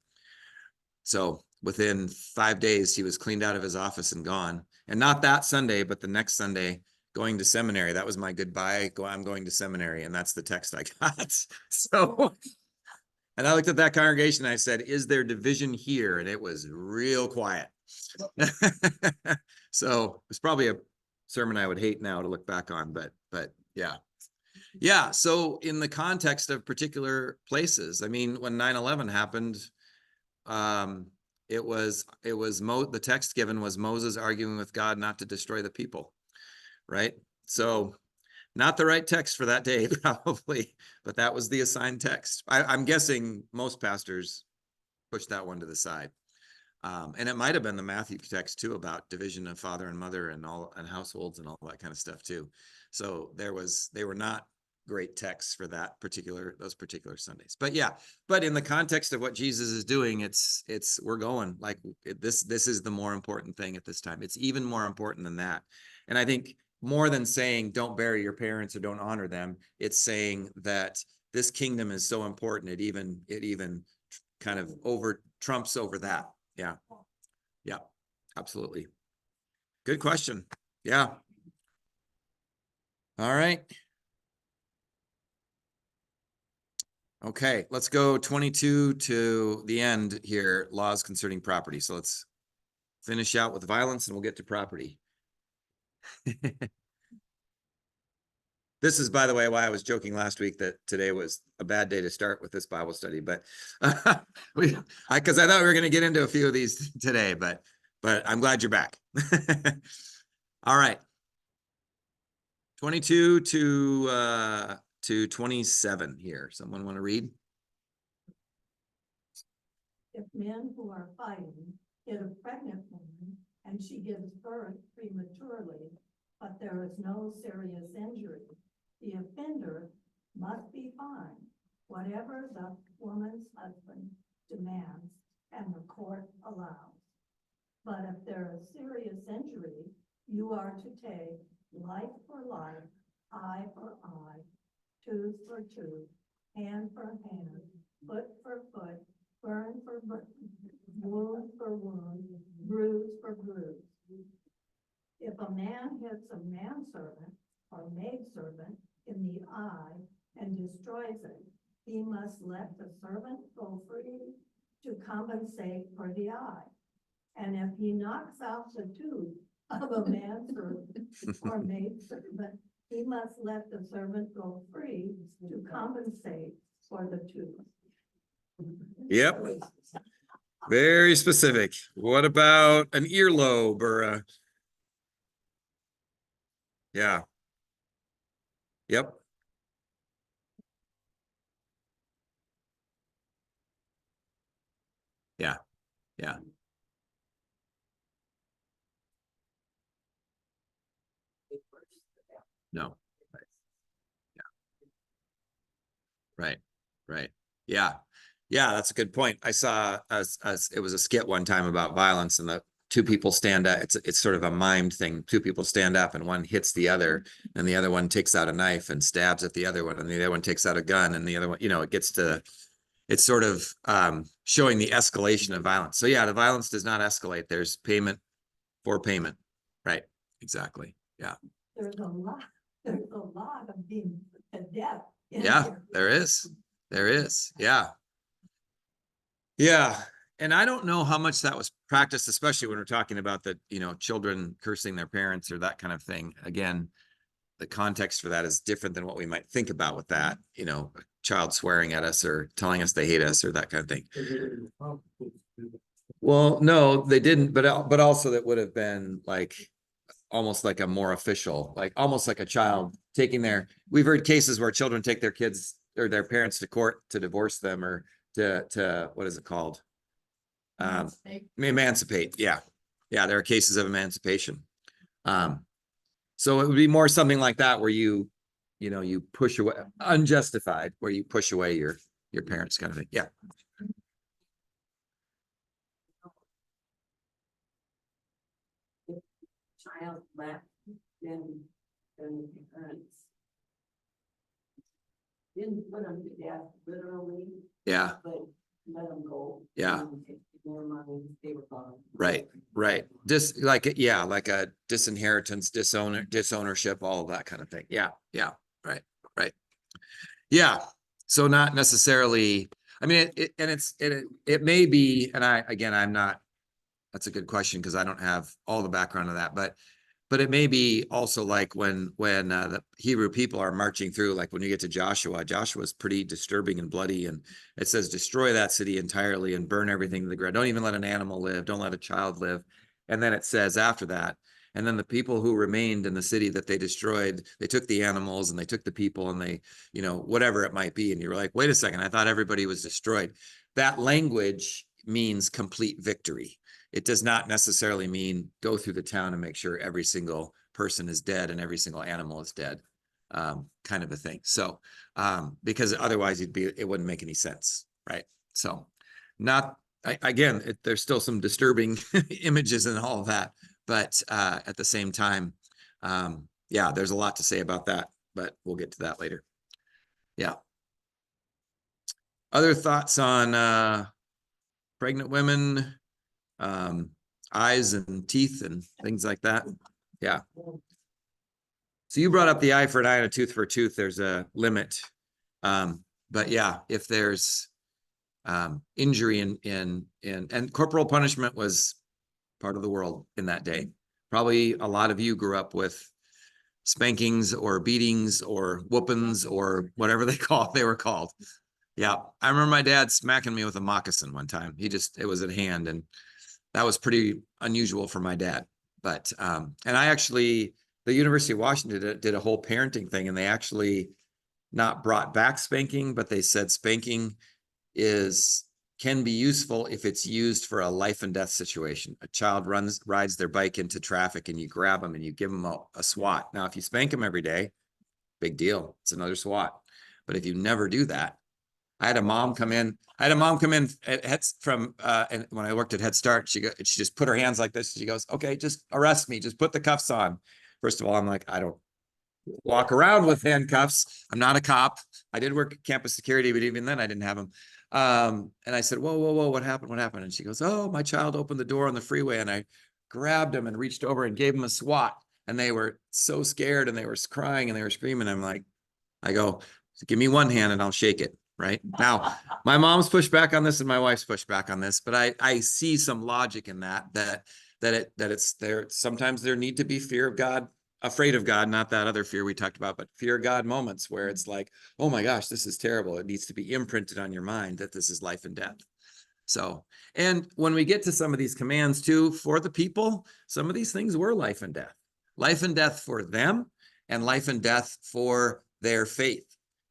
So within 5 days, he was cleaned out of his office and gone. And not that Sunday, but the next Sunday, going to seminary. That was my goodbye. I'm going to seminary. And that's the text I got. So, and I looked at that congregation. And I said, is there division here? And it was real quiet. So it's probably a sermon I would hate now to look back on, but yeah. Yeah. So in the context of particular places, I mean, when 9/11 happened, the text given was Moses arguing with God not to destroy the people, right? So not the right text for that day, probably, but that was the assigned text. I'm guessing most pastors pushed that one to the side. And it might have been the Matthew text too, about division of father and mother and households and all that kind of stuff too. So they were not great texts for those particular Sundays. But yeah, but in the context of what Jesus is doing, we're going like this is the more important thing at this time. It's even more important than that. And I think more than saying don't bury your parents or don't honor them, it's saying that this kingdom is so important. It even kind of trumps over that. Yeah. Yeah, absolutely. Good question. Yeah. All right. Okay, let's go 22 to the end here, laws concerning property. So let's finish out with violence and we'll get to property. This is, by the way, why I was joking last week that today was a bad day to start with this Bible study, but because I thought we were going to get into a few of these today, but I'm glad you're back. All right. 22 to 27 here. Someone want to read? If men who are fighting hit a pregnant woman and she gives birth prematurely, but there is no serious injury, the offender must be fined whatever the woman's husband demands and the court allows. But if there is serious injury, you are to take life for life, eye for eye, tooth for tooth, hand for hand, foot for foot, burn for burn, wound for wound, bruise for bruise. If a man hits a manservant or maidservant in the eye and destroys it, he must let the servant go free to compensate for the eye. And if he knocks out the tooth of a manservant or maidservant, he must let the servant go free to compensate for the tooth. Yep. Very specific. What about an earlobe or a? Yeah. Yep. Yeah. Yeah. No. Right. Yeah. Right. Right. Yeah. Yeah, that's a good point. I saw it was a skit one time about violence, and the two people stand up. It's sort of a mimed thing. Two people stand up and one hits the other, and the other one takes out a knife and stabs at the other one, and the other one takes out a gun, and the other one, it's sort of showing the escalation of violence. So yeah, the violence does not escalate. There's payment for payment. Right. Exactly. Yeah. There's a lot of being put to death. Yeah, there is. There is. Yeah. Yeah. And I don't know how much that was practiced, especially when we're talking about the, children cursing their parents or that kind of thing. Again, the context for that is different than what we might think about with that, a child swearing at us or telling us they hate us or that kind of thing. Well, no, they didn't, but also that would have been like almost like a more official, like almost like a child we've heard cases where children take their kids or their parents to court to divorce them or to what is it called? Emancipate. Yeah. Yeah. There are cases of emancipation. So it would be more something like that where you push away unjustified, where you push away your parents kind of thing. Yeah. Child left, then the parents didn't put them to death literally, Yeah. but let them go. Yeah. and take their money, they were gone. Right. Like a disinheritance, disownership, all of that kind of thing. Yeah. Right. Yeah. So not necessarily, I mean, it may be, and I'm not, that's a good question because I don't have all the background of that, but it may be also like when the Hebrew people are marching through, like when you get to Joshua's pretty disturbing and bloody, and it says destroy that city entirely and burn everything to the ground. Don't even let an animal live. Don't let a child live. And then it says after that, and then the people who remained in the city that they destroyed, they took the animals and they took the people and they, whatever it might be. And you're like, wait a second, I thought everybody was destroyed. That language means complete victory. It does not necessarily mean go through the town and make sure every single person is dead and every single animal is dead, kind of a thing. So, because otherwise it wouldn't make any sense, right? So, there's still some disturbing images and all of that, but at the same time, there's a lot to say about that, but we'll get to that later. Yeah. Other thoughts on pregnant women? Eyes and teeth and things like that. Yeah. So you brought up the eye for an eye and a tooth for a tooth. There's a limit. But yeah, if there's injury and corporal punishment was part of the world in that day. Probably a lot of you grew up with spankings or beatings or whoopings or whatever they were called. Yeah. I remember my dad smacking me with a moccasin one time. It was at hand, and that was pretty unusual for my dad. But, and the University of Washington did a whole parenting thing, and they actually not brought back spanking, but they said spanking can be useful if it's used for a life and death situation. A child rides their bike into traffic and you grab them and you give them a swat. Now, if you spank them every day, big deal. It's another swat. But if you never do that, I had a mom come in and when I worked at Head Start, she just put her hands like this. She goes, okay, just arrest me. Just put the cuffs on. First of all, I'm like, I don't walk around with handcuffs. I'm not a cop. I did work at campus security, but even then I didn't have them. And I said, whoa, what happened? And she goes, oh, my child opened the door on the freeway and I grabbed him and reached over and gave him a swat. And they were so scared and they were crying and they were screaming. I go, give me one hand and I'll shake it. Right now, my mom's pushed back on this and my wife's pushed back on this, but I see some logic in that it's there. Sometimes there need to be fear of God, afraid of God, not that other fear we talked about, but fear of God moments where it's like, oh my gosh, this is terrible. It needs to be imprinted on your mind that this is life and death. So, and when we get to some of these commands too, for the people, some of these things were life and death for them and life and death for their faith,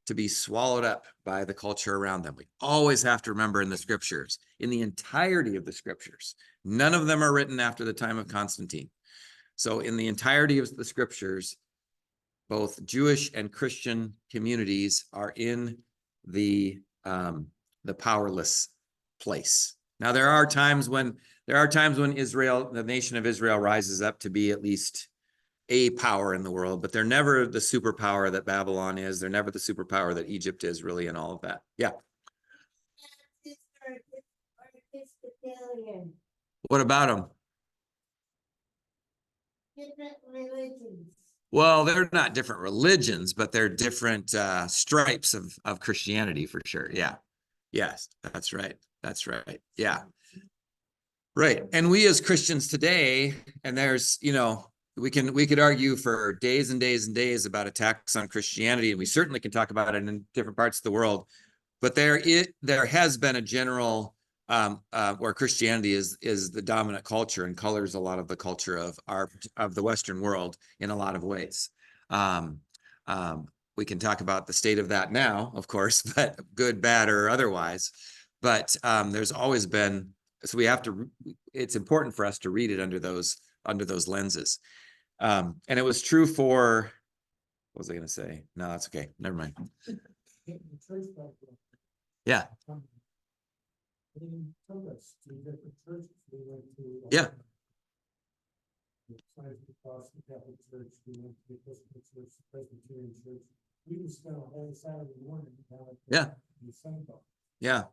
to be swallowed up by the culture around them. We always have to remember in the scriptures, in the entirety of the scriptures, none of them are written after the time of Constantine. So in the entirety of the scriptures, both Jewish and Christian communities are in the powerless place. Now there are times when Israel, the nation of Israel, rises up to be at least a power in the world, but they're never the superpower that Babylon is. They're never the superpower that Egypt is, really, and all of that. Yeah. What about them? Different religions. Well, they're not different religions, but they're different stripes of Christianity for sure. Yeah. Yes, that's right. Yeah. Right. And we as Christians today, and there's, we could argue for days and days and days about attacks on Christianity, and we certainly can talk about it in different parts of the world. But there has been a general where Christianity is the dominant culture and colors a lot of the culture of the Western world in a lot of ways. We can talk about the state of that now, of course, but good, bad, or otherwise. But there's always been, so it's important for us to read it under those lenses. And it was true for, what was I going to say? No, that's okay. Never mind. Yeah. They took us to different churches. We went to. Yeah. Besides the Protestant Catholic Church, we went to the Episcopal Church, the Presbyterian Church. We would spend a whole Saturday morning down at. Yeah. The Sunday. Yeah.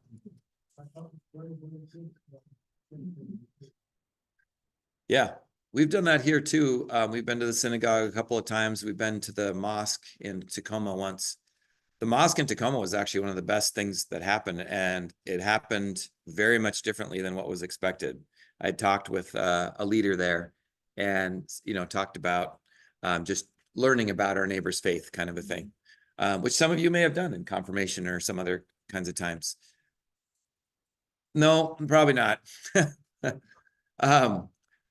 Yeah, we've done that here too. We've been to the synagogue a couple of times. We've been to the mosque in Tacoma once. The mosque in Tacoma was actually one of the best things that happened, and it happened very much differently than what was expected. I talked with a leader there and, talked about just learning about our neighbor's faith kind of a thing, which some of you may have done in confirmation or some other kinds of times. No, probably not.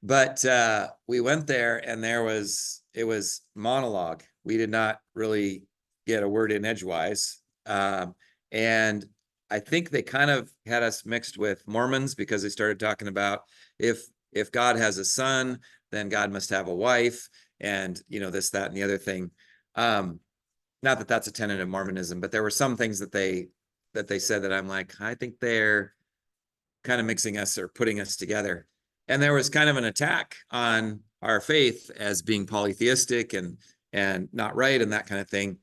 But we went there and it was monologue. We did not really get a word in edgewise. And I think they kind of had us mixed with Mormons because they started talking about if God has a son, then God must have a wife, and this, that, and the other thing. Not that that's a tenet of Mormonism, but there were some things that they said that I'm like, I think they're kind of mixing us or putting us together. And there was kind of an attack on our faith as being polytheistic and not right and that kind of thing.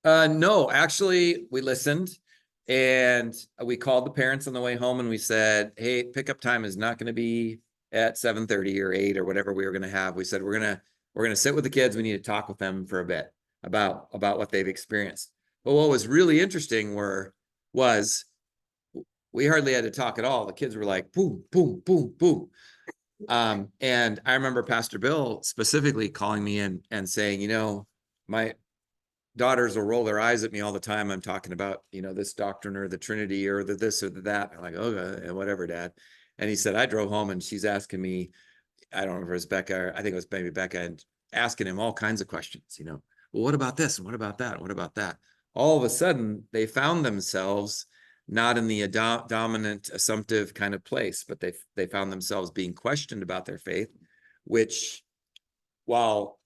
No, actually, we listened and we called the parents on the way home and we said, hey, pickup time is not going to be at 7:30 or 8 or whatever we were going to have. We said, we're going to sit with the kids. We need to talk with them for a bit about what they've experienced. But what was really interesting was we hardly had to talk at all. The kids were like, boom, boom, boom, boom. And I remember Pastor Bill specifically calling me in and saying, my daughters will roll their eyes at me all the time. I'm talking about, this doctrine or the Trinity or the this or the that. I'm like, okay, whatever, Dad. And he said, I drove home and she's asking me, I don't know if it was Becca, or I think it was maybe Becca, and asking him all kinds of questions, well, what about this? And what about that? What about that? All of a sudden, they found themselves not in the dominant, assumptive kind of place, but they found themselves being questioned about their faith, which, while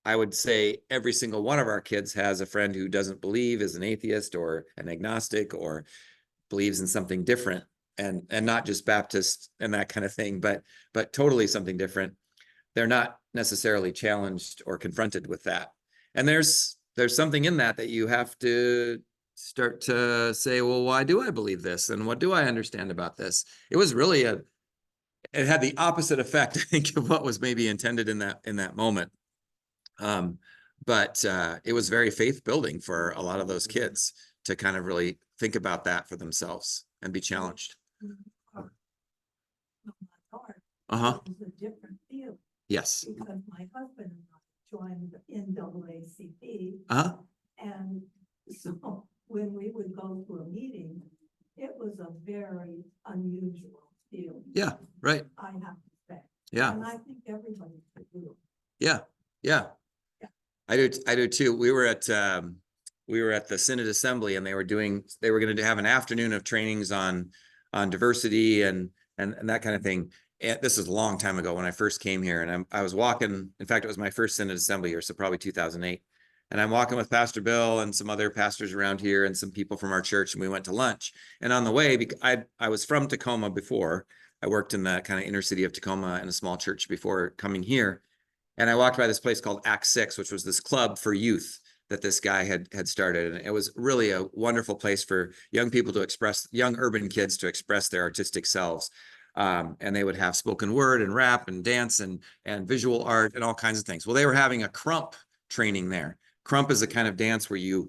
I would say every single one of our kids has a friend who doesn't believe, is an atheist or an agnostic or believes in something different, and not just Baptist and that kind of thing, but totally something different. They're not necessarily challenged or confronted with that. And there's something in that you have to start to say, well, why do I believe this? And what do I understand about this? It was really it had the opposite effect, I think, of what was maybe intended in that moment. But it was very faith building for a lot of those kids to kind of really think about that for themselves and be challenged. Uh-huh. It was a different feel Yes. because my husband and I joined the NAACP. Uh-huh. And so when we would go to a meeting, it was a very unusual feeling. Yeah, right. I have to say. Yeah. And I think everybody could do. Yeah. I do too. We were at the Synod Assembly and they were going to have an afternoon of trainings on diversity and that kind of thing. And this is a long time ago when I first came here, and I was walking. In fact, it was my first Synod Assembly year, so probably 2008. And I'm walking with Pastor Bill and some other pastors around here and some people from our church, and we went to lunch. And on the way, I was from Tacoma before. I worked in the kind of inner city of Tacoma in a small church before coming here. And I walked by this place called Act 6, which was this club for youth that this guy had started. And it was really a wonderful place for young people to express, young urban kids to express their artistic selves. And they would have spoken word and rap and dance and visual art and all kinds of things. Well, they were having a crump training there. Crump is a kind of dance where you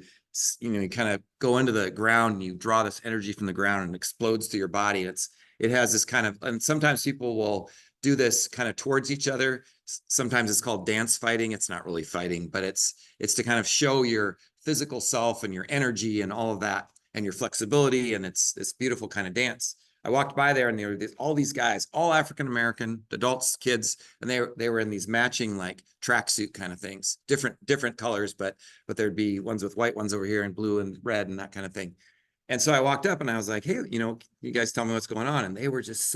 kind of go into the ground and you draw this energy from the ground and it explodes through your body. It has this kind of, and sometimes people will do this kind of towards each other. Sometimes it's called dance fighting. It's not really fighting, but it's to kind of show your physical self and your energy and all of that and your flexibility. And it's this beautiful kind of dance. I walked by there and there were all these guys, all African-American, adults, kids, and they were in these matching like tracksuit kind of things, different colors, but there'd be ones with white ones over here and blue and red and that kind of thing. And so I walked up and I was like, hey, you guys tell me what's going on. And they were just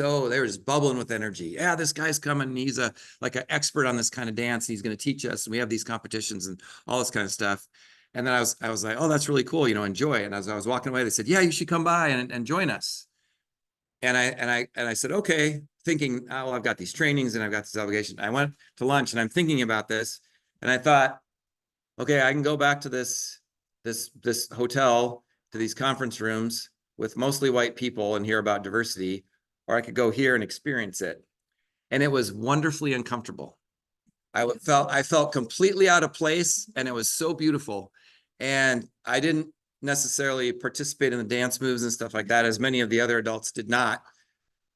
bubbling with energy. Yeah, this guy's coming. He's like an expert on this kind of dance. He's going to teach us. And we have these competitions and all this kind of stuff. And then I was like, oh, that's really cool. Enjoy. And as I was walking away, they said, yeah, you should come by and join us. And I said, okay, thinking, oh, I've got these trainings and I've got this obligation. I went to lunch and I'm thinking about this. And I thought, okay, I can go back to this hotel to these conference rooms with mostly white people and hear about diversity, or I could go here and experience it. And it was wonderfully uncomfortable. I felt completely out of place, and it was so beautiful. And I didn't necessarily participate in the dance moves and stuff like that, as many of the other adults did not.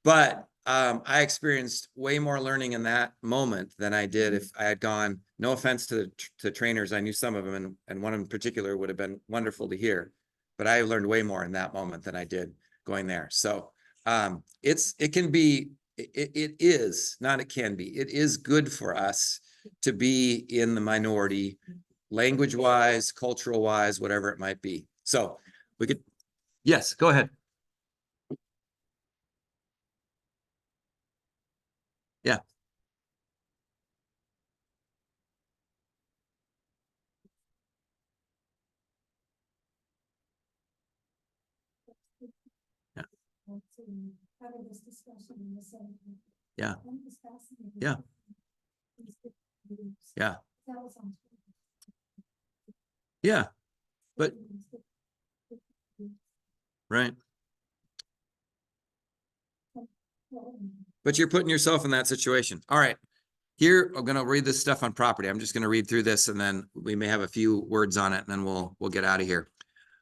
But I experienced way more learning in that moment than I did if I had gone. No offense to the trainers, I knew some of them, and one in particular would have been wonderful to hear. But I learned way more in that moment than I did going there. So it is good for us to be in the minority, language wise, cultural wise, whatever it might be. So we could, yes, go ahead. Yeah. Yeah. Having this discussion in the Senate. Yeah. I think it's fascinating. Yeah. Yeah. That was on. Yeah. But right. But you're putting yourself in that situation. All right. Here, I'm going to read this stuff on property. I'm just going to read through this, and then we may have a few words on it, and then we'll get out of here.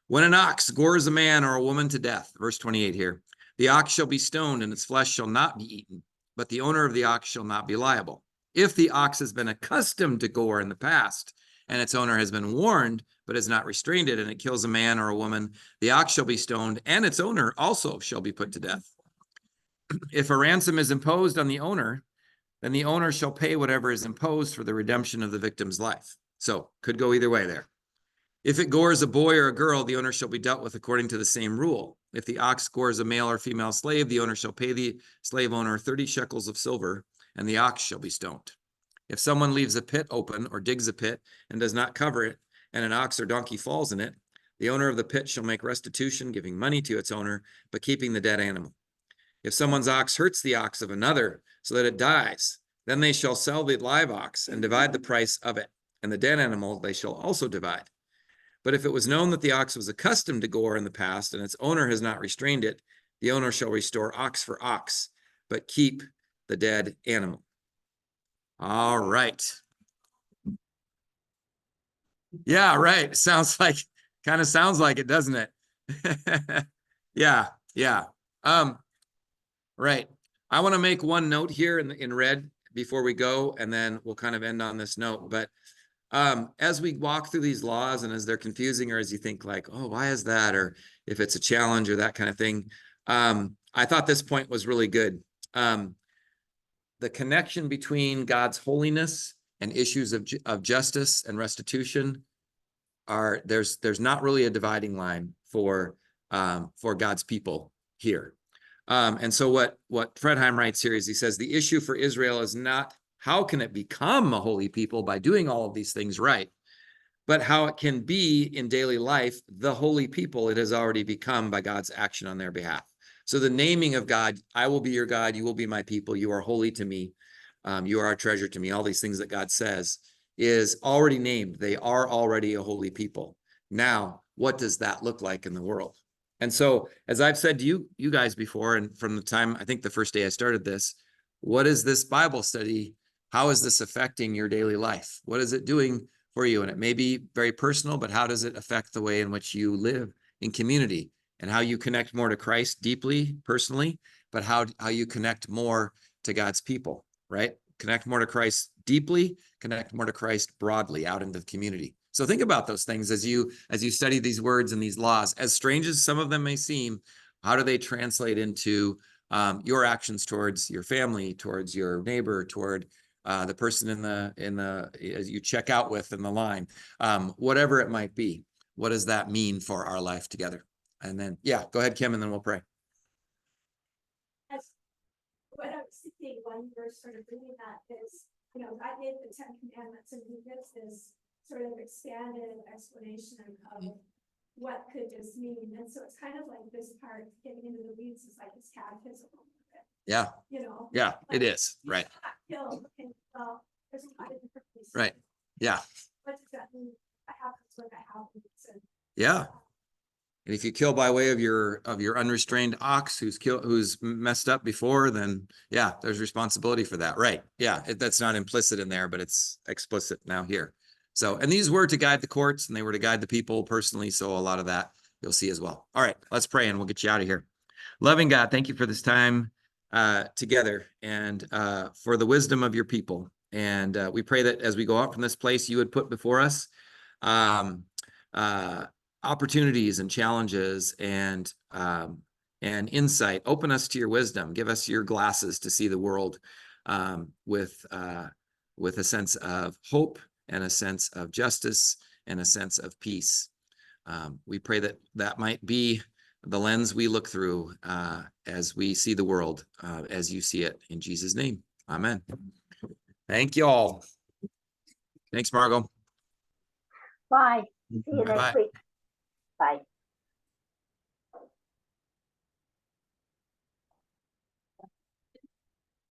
When an ox gores a man or a woman to death, verse 28 here, the ox shall be stoned, and its flesh shall not be eaten, but the owner of the ox shall not be liable. If the ox has been accustomed to gore in the past, and its owner has been warned, but has not restrained it, and it kills a man or a woman, the ox shall be stoned, and its owner also shall be put to death. If a ransom is imposed on the owner, then the owner shall pay whatever is imposed for the redemption of the victim's life. So could go either way there. If it gores a boy or a girl, the owner shall be dealt with according to the same rule. If the ox gores a male or female slave, the owner shall pay the slave owner 30 shekels of silver, and the ox shall be stoned. If someone leaves a pit open or digs a pit and does not cover it, and an ox or donkey falls in it, the owner of the pit shall make restitution, giving money to its owner, but keeping the dead animal. If someone's ox hurts the ox of another so that it dies, then they shall sell the live ox and divide the price of it, and the dead animal they shall also divide. But if it was known that the ox was accustomed to gore in the past, and its owner has not restrained it, the owner shall restore ox for ox, but keep the dead animal. All right. Yeah, right. Kind of sounds like it, doesn't it? Yeah. Right. I want to make one note here in red before we go, and then we'll kind of end on this note. But as we walk through these laws, and as they're confusing, or as you think like, oh, why is that? Or if it's a challenge or that kind of thing, I thought this point was really good. The connection between God's holiness and issues of justice and restitution there's not really a dividing line for God's people here. And so what Fredheim writes here is he says, the issue for Israel is not how can it become a holy people by doing all of these things right, but how it can be in daily life the holy people it has already become by God's action on their behalf. So the naming of God, I will be your God, you will be my people, you are holy to me, you are a treasure to me, all these things that God says is already named. They are already a holy people. Now, what does that look like in the world? And so, as I've said to you guys before, and from the time, I think the first day I started this, what is this Bible study? How is this affecting your daily life? What is it doing for you? And it may be very personal, but how does it affect the way in which you live in community and how you connect more to Christ deeply, personally, but how you connect more to God's people, right? Connect more to Christ deeply, connect more to Christ broadly out into the community. So think about those things as you study these words and these laws. As strange as some of them may seem, how do they translate into your actions towards your family, towards your neighbor, toward the person as you check out with in the line, whatever it might be? What does that mean for our life together? And then, yeah, go ahead, Kim, and then we'll pray. What I was thinking when you were sort of reading that is, God gave the 10 Commandments, and he gives this sort of expanded explanation of what could this mean. And so it's kind of like this part getting into the weeds is like this catechism. Yeah. Yeah, it is. Right. Kill, okay, well, there's a lot of different places. Right. Yeah. What does that mean? What happens when that happens? And, yeah. And if you kill by way of your unrestrained ox who's messed up before, then yeah, there's responsibility for that. Right. Yeah. That's not implicit in there, but it's explicit now here. So, and these were to guide the courts and they were to guide the people personally. So a lot of that you'll see as well. All right, let's pray and we'll get you out of here. Loving God, thank you for this time together and for the wisdom of your people. And we pray that as we go out from this place, you would put before us opportunities and challenges and insight. Open us to your wisdom. Give us your glasses to see the world with a sense of hope and a sense of justice and a sense of peace. We pray that that might be the lens we look through as we see the world as you see it. In Jesus' name, amen. Thank you all. Thanks, Margot. Bye. See you Bye-bye. next week. Bye.